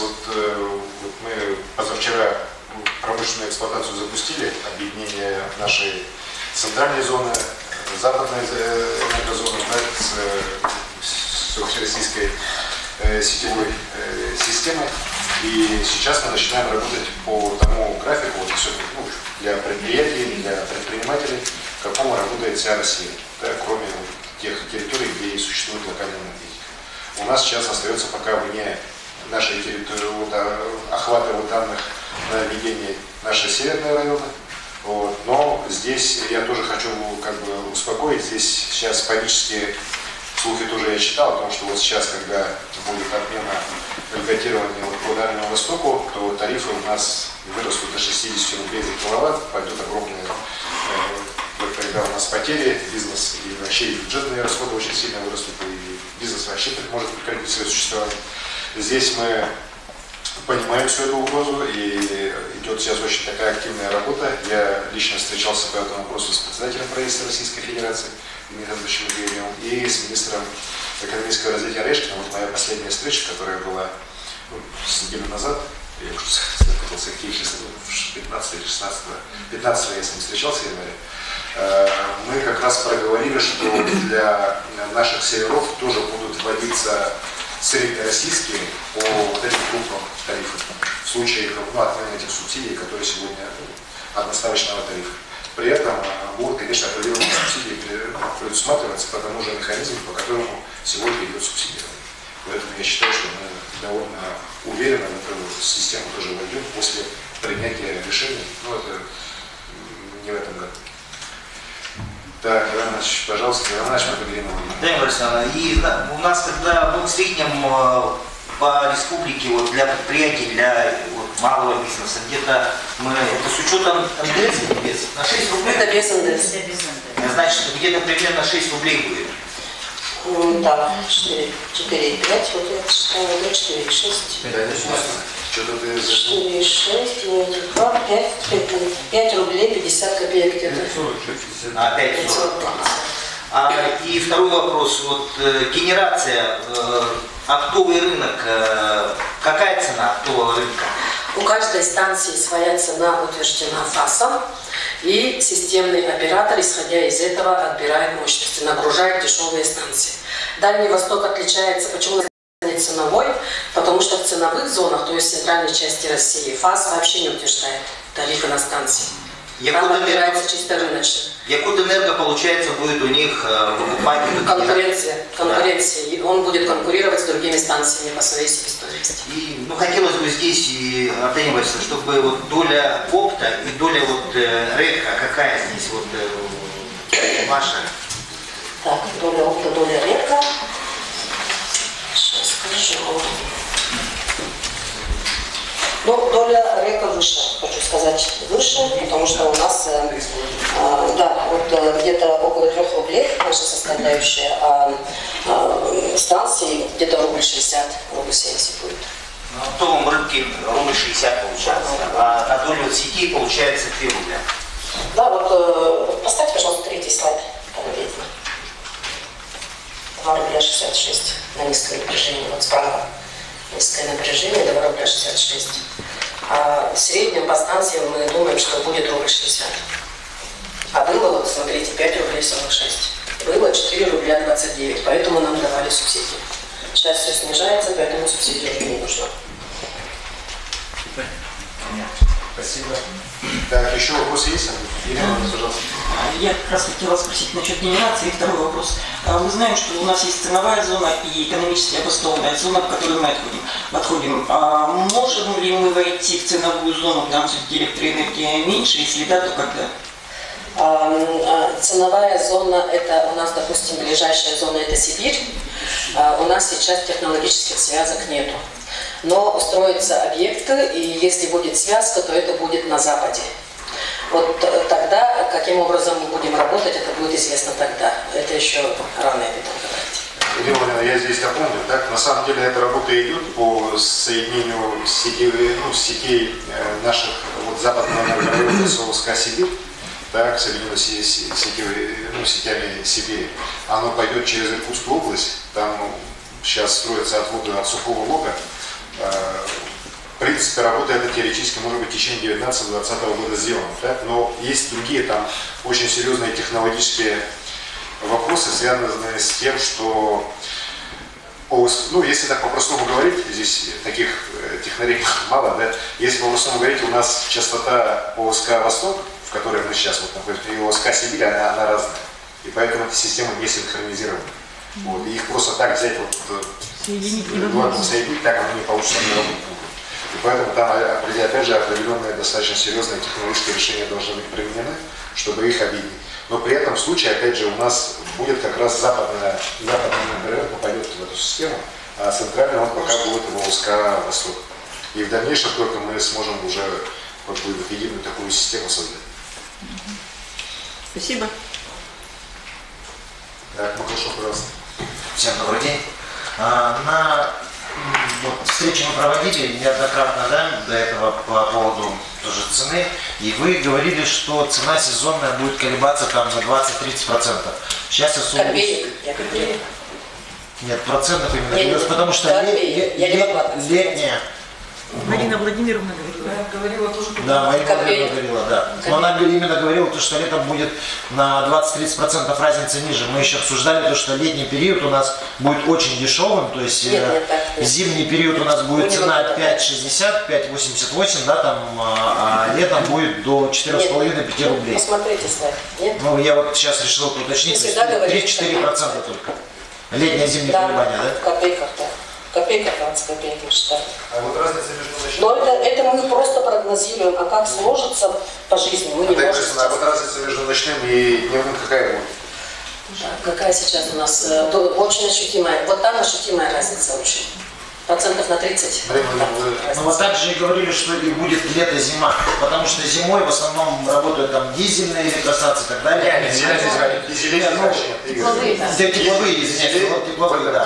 мы позавчера промышленную эксплуатацию запустили, объединение нашей центральной зоны, западной энергозоны с общероссийской сетевой системой. И сейчас мы начинаем работать по тому графику, для предприятий, для предпринимателей, к какому работает вся Россия, да, кроме тех территорий, где и существует локальная энергетика. У нас сейчас остается пока вне нашей территории, охвата данных на ведение наши северные районы. Но здесь я тоже хочу успокоить, здесь сейчас панические слухи тоже я читал о том, что сейчас, когда будет отмена льготирования по Дальнему Востоку, то тарифы у нас вырастут до 60 рублей за киловатт, пойдут огромные, когда у нас потери, бизнес и вообще и бюджетные расходы очень сильно вырастут, и бизнес вообще может прекратить свое существование. Здесь мы понимаем всю эту угрозу, и идет сейчас очень такая активная работа. Я лично встречался по этому вопросу с председателем правительства Российской Федерации Дмитрием Медведевым и с министром экономического развития Орешкиным. Вот моя последняя встреча, которая была с неделю назад, я уже запутался, в 15 или 16, 15 я с ним встречался в январе. Мы как раз проговорили, что для наших северов тоже будут вводиться среднероссийские по этим крупным тарифам в случае отмены этих субсидий, которые сегодня одноставочного тарифа. При этом будут, конечно, определенные субсидии предусматриваться по тому же механизму, по которому сегодня идет субсидирование. Поэтому я считаю, что мы довольно уверенно в эту систему тоже войдем после принятия решений, но это не в этом году. Так, Иван Иванович, пожалуйста, Иван Иванович, мы поговорим о Да, и у нас когда в среднем по республике для предприятий, для малого бизнеса, где-то мы, это с учетом НДС или без? На 6 рублей? Это без НДС. Значит, где-то примерно 6 рублей будет. Да, 4,5, вот я считаю, 4,6. Что-то ты... 4,6, 5 рублей 50 копеек где-то. 5,40. И второй вопрос. Генерация, оптовый рынок, какая цена оптового рынка? У каждой станции своя цена утверждена ФАСом, и системный оператор, исходя из этого, отбирает мощности, нагружает дешевые станции. Дальний Восток отличается, почему ценовой, потому что в ценовых зонах, то есть в центральной части России, ФАС вообще не утверждает тарифы на станции. Там отбирается чисто рыночно. Якутэнерго, получается, будет у них выкупать... Конкуренция. И он будет конкурировать с другими станциями по своей себестоимости. И, хотелось бы здесь и оцениваться, чтобы доля опта и доля РЭКа, какая здесь ваша? Так, доля опта, доля РЭКа. Сейчас скажу. Доля РЭКа выше, хочу сказать, выше, потому что у нас, где-то около 3 рублей наша составляющая, а станции где-то рубль 60, рубль 70 будет. На оптовом рынке рубль 60 получается, а на долю сети получается 3 рубля. Да, поставьте, пожалуйста, 3-й слайд, там видно. 2 рубля 66 на низкое напряжение, справа. Низкое напряжение, 2 рубля 66. А в среднем по станциям мы думаем, что будет рубль 60. А было, вот смотрите, 5 рублей 46. Было 4 рубля 29, поэтому нам давали субсидии. Сейчас все снижается, поэтому субсидии уже не нужно. Спасибо. Так, еще вопросы есть? Елена, пожалуйста. Я как раз хотела спросить насчет генерации. И второй вопрос. Мы знаем, что у нас есть ценовая зона и экономически обоснованная зона, в которую мы подходим. Можем ли мы войти в ценовую зону, там все-таки электроэнергия меньше, если да, то когда? Ценовая зона, это у нас, допустим, ближайшая зона, это Сибирь. У нас сейчас технологических связок нету. Но строятся объекты, и если будет связка, то это будет на Западе. Вот тогда, каким образом мы будем работать, это будет известно тогда. Это еще рано об этом говорить. Елена, я здесь дополню. Так, на самом деле эта работа идет по соединению сетей наших западного энергорайона СОСК Сибирь, так, соединенную сетями Сибири. Оно пойдет через Иркутскую область, там сейчас строятся отводы от Сухого Лога. В принципе, работа эта теоретически может быть в течение 19-20 года сделана, так? Но есть другие там очень серьезные технологические вопросы, связанные с тем, что, если так по-простому говорить, здесь таких технарей мало, да? Если по-простому говорить, у нас частота ОСК «Восток», в которой мы сейчас находимся, и ОСК «Сибирь», она разная. И поэтому эти системы не синхронизированы. Вот. И их просто так взять, соединить, так оно не получится, не работать. И поэтому там, опять же, определенные достаточно серьезные технологические решения должны быть применены, чтобы их объединить. Но при этом случае, опять же, у нас будет как раз западный район попадет в эту систему, а центральный он пока будет в ОСК «Восток». И в дальнейшем только мы сможем уже единую такую систему создать. Спасибо. Так, Маклашов, пожалуйста. Всем добрый день. На встрече мы проводили неоднократно, до этого по поводу тоже цены, и вы говорили, что цена сезонная будет колебаться там на 20-30%. Сейчас я сумму... Копеек. Нет, процентов именно, потому что летняя... Марина Владимировна говорила тоже. Да, Марина Владимировна говорила, да. Но она именно говорила, что летом будет на 20-30% разница ниже. Мы еще обсуждали то, что летний период у нас будет очень дешевым, то есть зимний период у нас будет цена 5,60, 5,88, да, там, а летом будет до 4,5-5 рублей. Посмотрите слайд. Нет? Ну, я вот сейчас решил уточнить, 3-4% только. Летнее зимнее колебание, да? В копейках, да. Копейка 20 копеек, я считаю. А вот разница между ночным... Но это мы просто прогнозируем, а как сложится по жизни, мы не можем. А вот разница между ночным и дневным какая будет? Какая сейчас у нас? Очень ощутимая. Вот там ощутимая разница очень. Процентов на 30. Ну вот так же и говорили, что и будет лето-зима, потому что зимой в основном работают там дизельные электростанции и так далее. Тепловые, извиняюсь, да.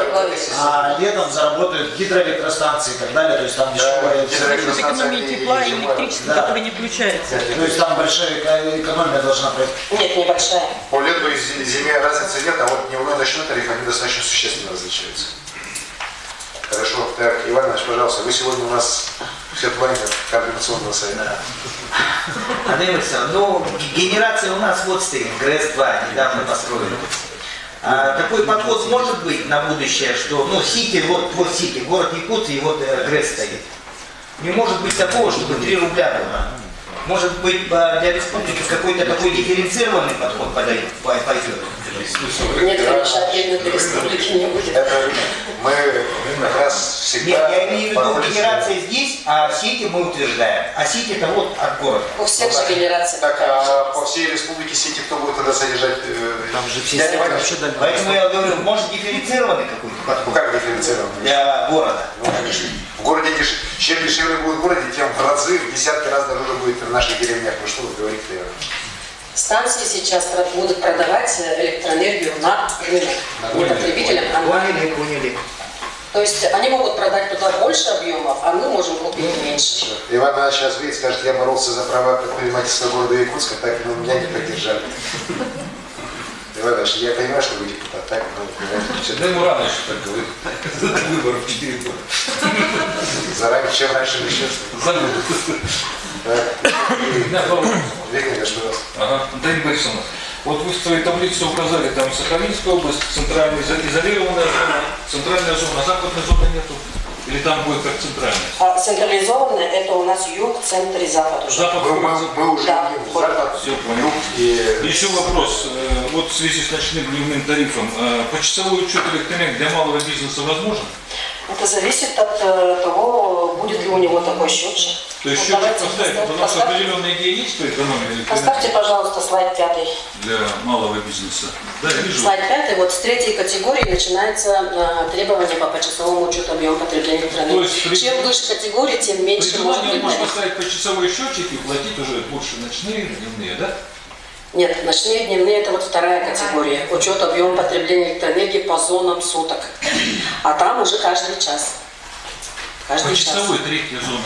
А летом заработают гидроэлектростанции и так далее, то есть там дешевая экономия тепла и электричества, который не включается. То есть там большая экономия должна пройти. Нет, небольшая. По лету и зиме разницы нет, а вот дневной и ночной тариф, они достаточно существенно различаются. Хорошо. Так, Иван Иванович, пожалуйста, вы сегодня у нас все планеры координационного совета. Андрей Александрович, ну, генерация у нас вот стоит, ГРЭС-2, недавно построили. Такой подход может быть на будущее, что, Сити, вот Сити, город Якутск, и вот ГРЭС стоит. Не может быть такого, чтобы 3 рубля было. Может быть, для республики какой-то такой дифференцированный подход пойдет. Нет, конечно, отдельно для республики не будет. Мы как раз всегда... Нет, я имею в виду генерация здесь, а сети мы утверждаем. А сети это вот от города. У всех же генерация. Так, а по всей республике сети кто будет тогда содержать? Там же все вообще дали. Поэтому я говорю, может дифференцированный какой-то подход. Как дифференцированный? Для города. Ну, конечно. В городе чем дешевле будет в городе, тем в разы, в десятки раз дороже будет в наших деревнях. Ну что вы говорите? Станции сейчас будут продавать электроэнергию на рынок. Не потребителям, а на рынок. Поняли. То есть они могут продать туда больше объемов, а мы можем купить меньше. Иван Иванович сейчас выйдет, скажет, я боролся за права предпринимательства города Якутска, так меня не поддержали. Иван Иванович, я понимаю, что вы депутат, так, Да ему рано еще так говорить. До выборов 4 года. Заранее, чем раньше начнешь. Антонин Борисовна, вот вы в своей таблице указали, там Сахалинская область, центральная изолированная зона, центральная зона, западной зоны нету? Или там будет как центральная? А централизованная это у нас юг, центр и запад уже. Запад мы уже да, запад, все понял. Еще вопрос. Вот в связи с ночным дневным тарифом, почасовой учет электроэнергии для малого бизнеса возможен? Это зависит от того, будет ли у него такой счетчик. То есть счетчик поставить, у нас определенная идея есть по экономии? Поставьте, пожалуйста, слайд 5. Для малого бизнеса. Да, я вижу. Слайд 5. Вот с 3 категории начинается требование по почасовому учету объема потребления электроэнергии. Чем выше категории, тем меньше может быть. Можно поставить почасовой счетчик и платить уже больше ночные, дневные, да? Нет, ночные, дневные – это вот вторая категория. Учет объема потребления электроэнергии по зонам суток. А там уже каждый час. Почасовой, третья зона.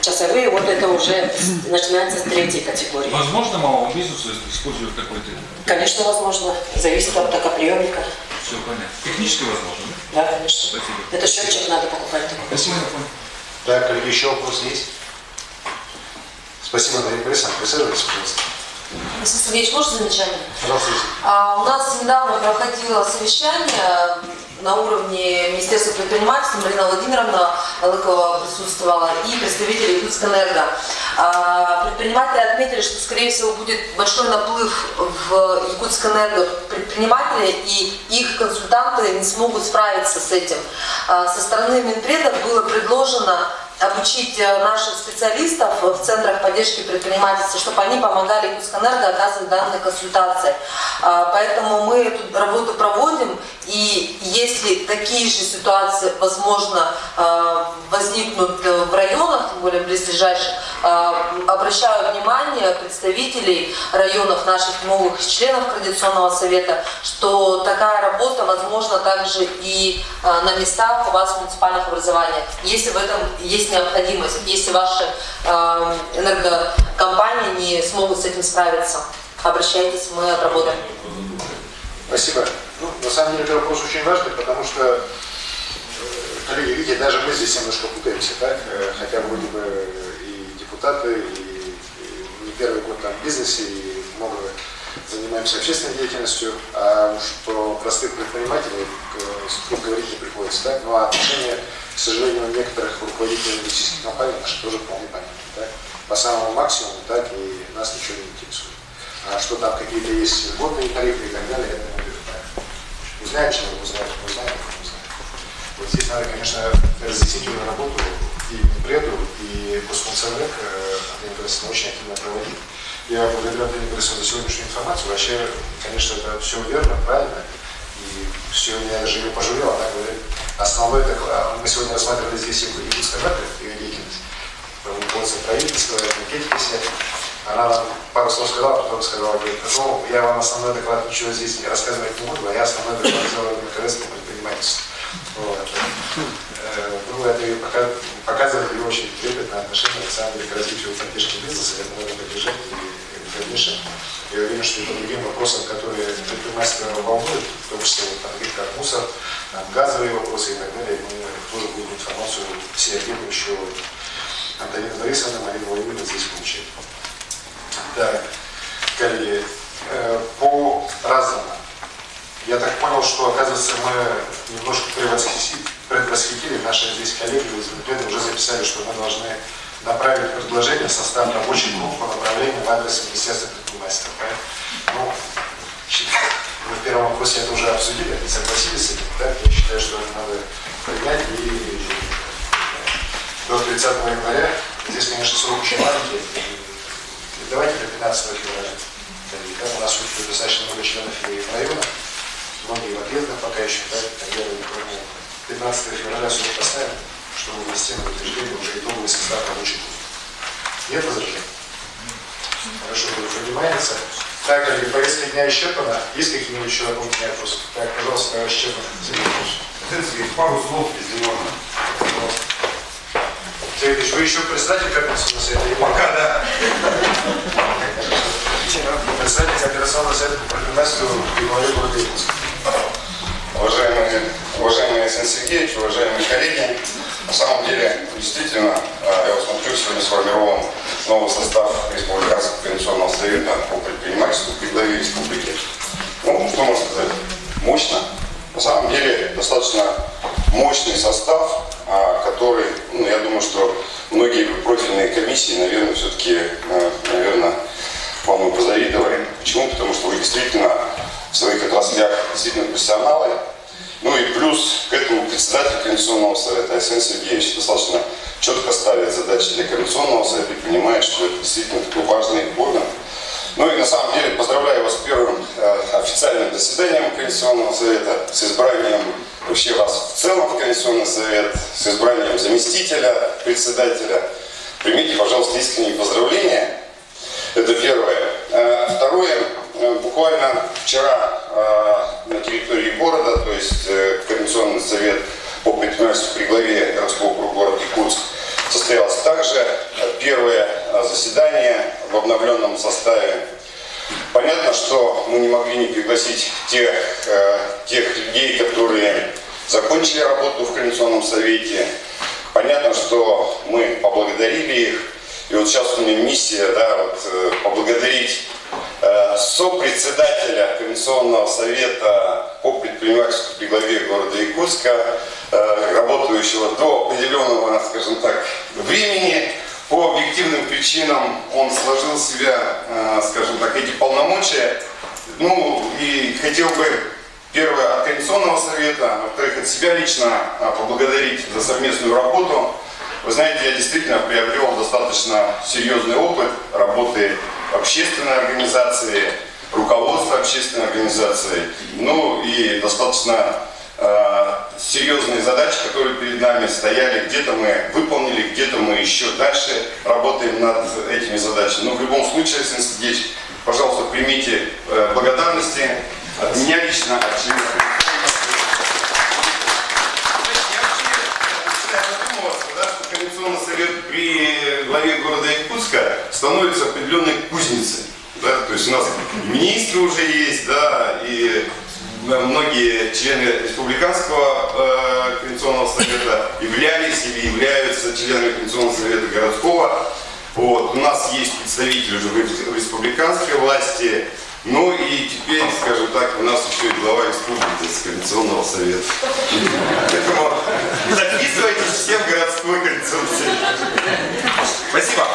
Часовые, вот это уже начинается с 3 категории. Возможно малому бизнесу использовать такой требование? Конечно, возможно. Зависит от токоприемника. Все понятно. Технически возможно, да? Да, конечно. Спасибо. Это счетчик надо покупать такой. Спасибо. Так, коллеги, еще вопрос есть? Спасибо, Антонин Борисовна. Присаживайтесь, пожалуйста. Александр Сергеевич, можно замечание? Пожалуйста. У нас недавно проходило совещание на уровне Министерства предпринимательства. Марина Владимировна Лыкова присутствовала и представители Якутскэнерго. Предприниматели отметили, что, скорее всего, будет большой наплыв в Якутскэнерго предпринимателей, и их консультанты не смогут справиться с этим. Со стороны Минпреда было предложено обучить наших специалистов в центрах поддержки предпринимательства, чтобы они помогали Якутскэнерго оказывать данные консультации. Поэтому мы эту работу проводим, и если такие же ситуации, возможно, возникнут в районах, тем более близлежащих, обращаю внимание представителей районов, наших новых членов Координационного совета, что такая работа возможна также и на местах у вас в муниципальных образованиях, если в этом есть необходимость, если ваши энергокомпании не смогут с этим справиться. Обращайтесь, мы отработаем. Спасибо. Ну, на самом деле, это вопрос очень важный, потому что, коллеги, видите, даже мы здесь немножко путаемся, так? Хотя вроде бы и депутаты, и не первый год там в бизнесе, и много занимаемся общественной деятельностью, а уж про простых предпринимателей тут говорить не приходится, так? Ну, а отношения, к сожалению, некоторых руководителей энергетических компаний наши тоже вполне понятны, так? По самому максимуму, так, и нас ничего не интересует. А что там какие-то есть льготные тарифы и так далее, это мы узнаем, что мы узнаем, не узнаем. Вот здесь надо, конечно, разъяснительную работу и Минпреду, и Госкомсовет Антонин Борисовна очень активно проводит. Я благодарю Антонину Борисовну за сегодняшнюю информацию. Вообще, конечно, это все верно, правильно. И все, меня даже не пожурила, она говорит, основной доклад, мы сегодня рассматривали здесь Якутскэнерго, ее деятельность, руководство правительства, энергетики. Она нам пару слов сказала, потом сказала, говорит, ну, я вам основной доклад ничего здесь не рассказывать не буду, а я основной доклад сделаю в МКС по предпринимательству. Вот. Ну, это ее показывает ее очень трепетное отношение, на самом деле, к развитию поддержки бизнеса, это надо поддержать и в дальнейшем. Я уверен, что и по другим вопросам, которые предпринимательство волнуют, в том числе вот, таких как мусор, газовые вопросы и так далее, мы тоже будем информацию синергирующую Антонина Борисовна, Марина Владимировна здесь получать. Так, коллеги, по-разному. Я так понял, что, оказывается, мы немножко предвосхитили, наши здесь коллеги из Минпреда уже записали, что мы должны направить предложение в состав рабочих групп по направлению в адрес Министерства предпринимательства. Ну, мы в первом вопросе это уже обсудили, они согласились с этим, так? Я считаю, что это надо принять и до 30 января. Здесь, конечно, срок очень маленький. Давайте до 15 февраля. Там у нас будет достаточно много членов и района, многие в отъездах пока еще, так, 15 февраля срок поставим, чтобы внести на утверждение уже итоговый состав рабочих групп. Нет возражений? Хорошо, принимается. Так, коллеги, повестка дня исчерпана. Есть какие-нибудь еще дополнительные вопросы? Так, пожалуйста, товарищ Чепман. Пару слов, если можно. Сергей Ильич, вы еще председатель Координационного совета? Пока, да. Председатель Координационного совета по предпринимательству и главе города Якутска. Уважаемый Александр Сергеевич, уважаемые коллеги, На самом деле, действительно, я вот смотрю, сегодня сформирован новый состав Республиканского координационного совета по предпринимательству при главе республики. Ну, что можно сказать? Мощно. На самом деле, достаточно мощный состав, который, ну, я думаю, что многие профильные комиссии, наверное, все-таки, вам и позавидовали. Почему? Потому что вы действительно в своих отраслях действительно профессионалы. Ну и плюс к этому председатель Координационного совета Арсений Сергеевич достаточно четко ставит задачи для Координационного совета и понимает, что это действительно такой важный орган. Ну и на самом деле поздравляю вас с первым официальным заседанием Координационного совета, с избранием вообще вас в целом в Координационный совет, с избранием заместителя председателя. Примите, пожалуйста, искренние поздравления. Это первое. Второе. Буквально вчера на территории города, то есть Координационный совет по предпринимательству при главе городского округа города Якутск, состоялось также первое заседание в обновленном составе. Понятно, что мы не могли не пригласить тех людей, которые закончили работу в Координационном совете. Понятно, что мы поблагодарили их. И вот сейчас у меня миссия, да, вот, поблагодарить сопредседателя Координационного совета по предпринимательству при главе города Якутска, работающего до определенного, скажем так, времени. По объективным причинам он сложил в себя, скажем так, эти полномочия. Ну и хотел бы, первое, от Координационного совета, во-вторых, от себя лично поблагодарить за совместную работу. Вы знаете, я действительно приобрел достаточно серьезный опыт работы в общественной организации, руководства общественной организации, ну и достаточно серьезные задачи, которые перед нами стояли, где-то мы выполнили, где-то мы еще дальше работаем над этими задачами. Но в любом случае, Арсений Сергеевич, пожалуйста, примите благодарности от меня лично, от членов. Координационный совет при главе города Якутска становится определенной кузницей. Да? То есть у нас министры уже есть, да, и многие члены Республиканского Координационного совета являлись или являются членами Координационного совета городского. Вот. У нас есть представители уже в республиканской власти. Ну и теперь, скажем так, у нас еще и глава республики с Координационного совета. Поэтому записывайтесь все в городской Координационный совет. Спасибо.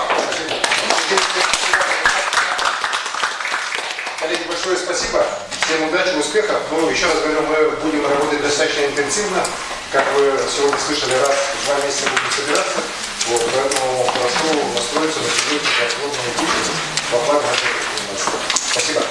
Коллеги, большое спасибо. Всем удачи, успехов. Ну, еще раз говорю, мы будем работать достаточно интенсивно. Как вы сегодня слышали, раз в 2 месяца будем собираться. Вот, поэтому прошу настроиться на сегодня как плотную деятельность во благо нашей предпринимательства. Спасибо.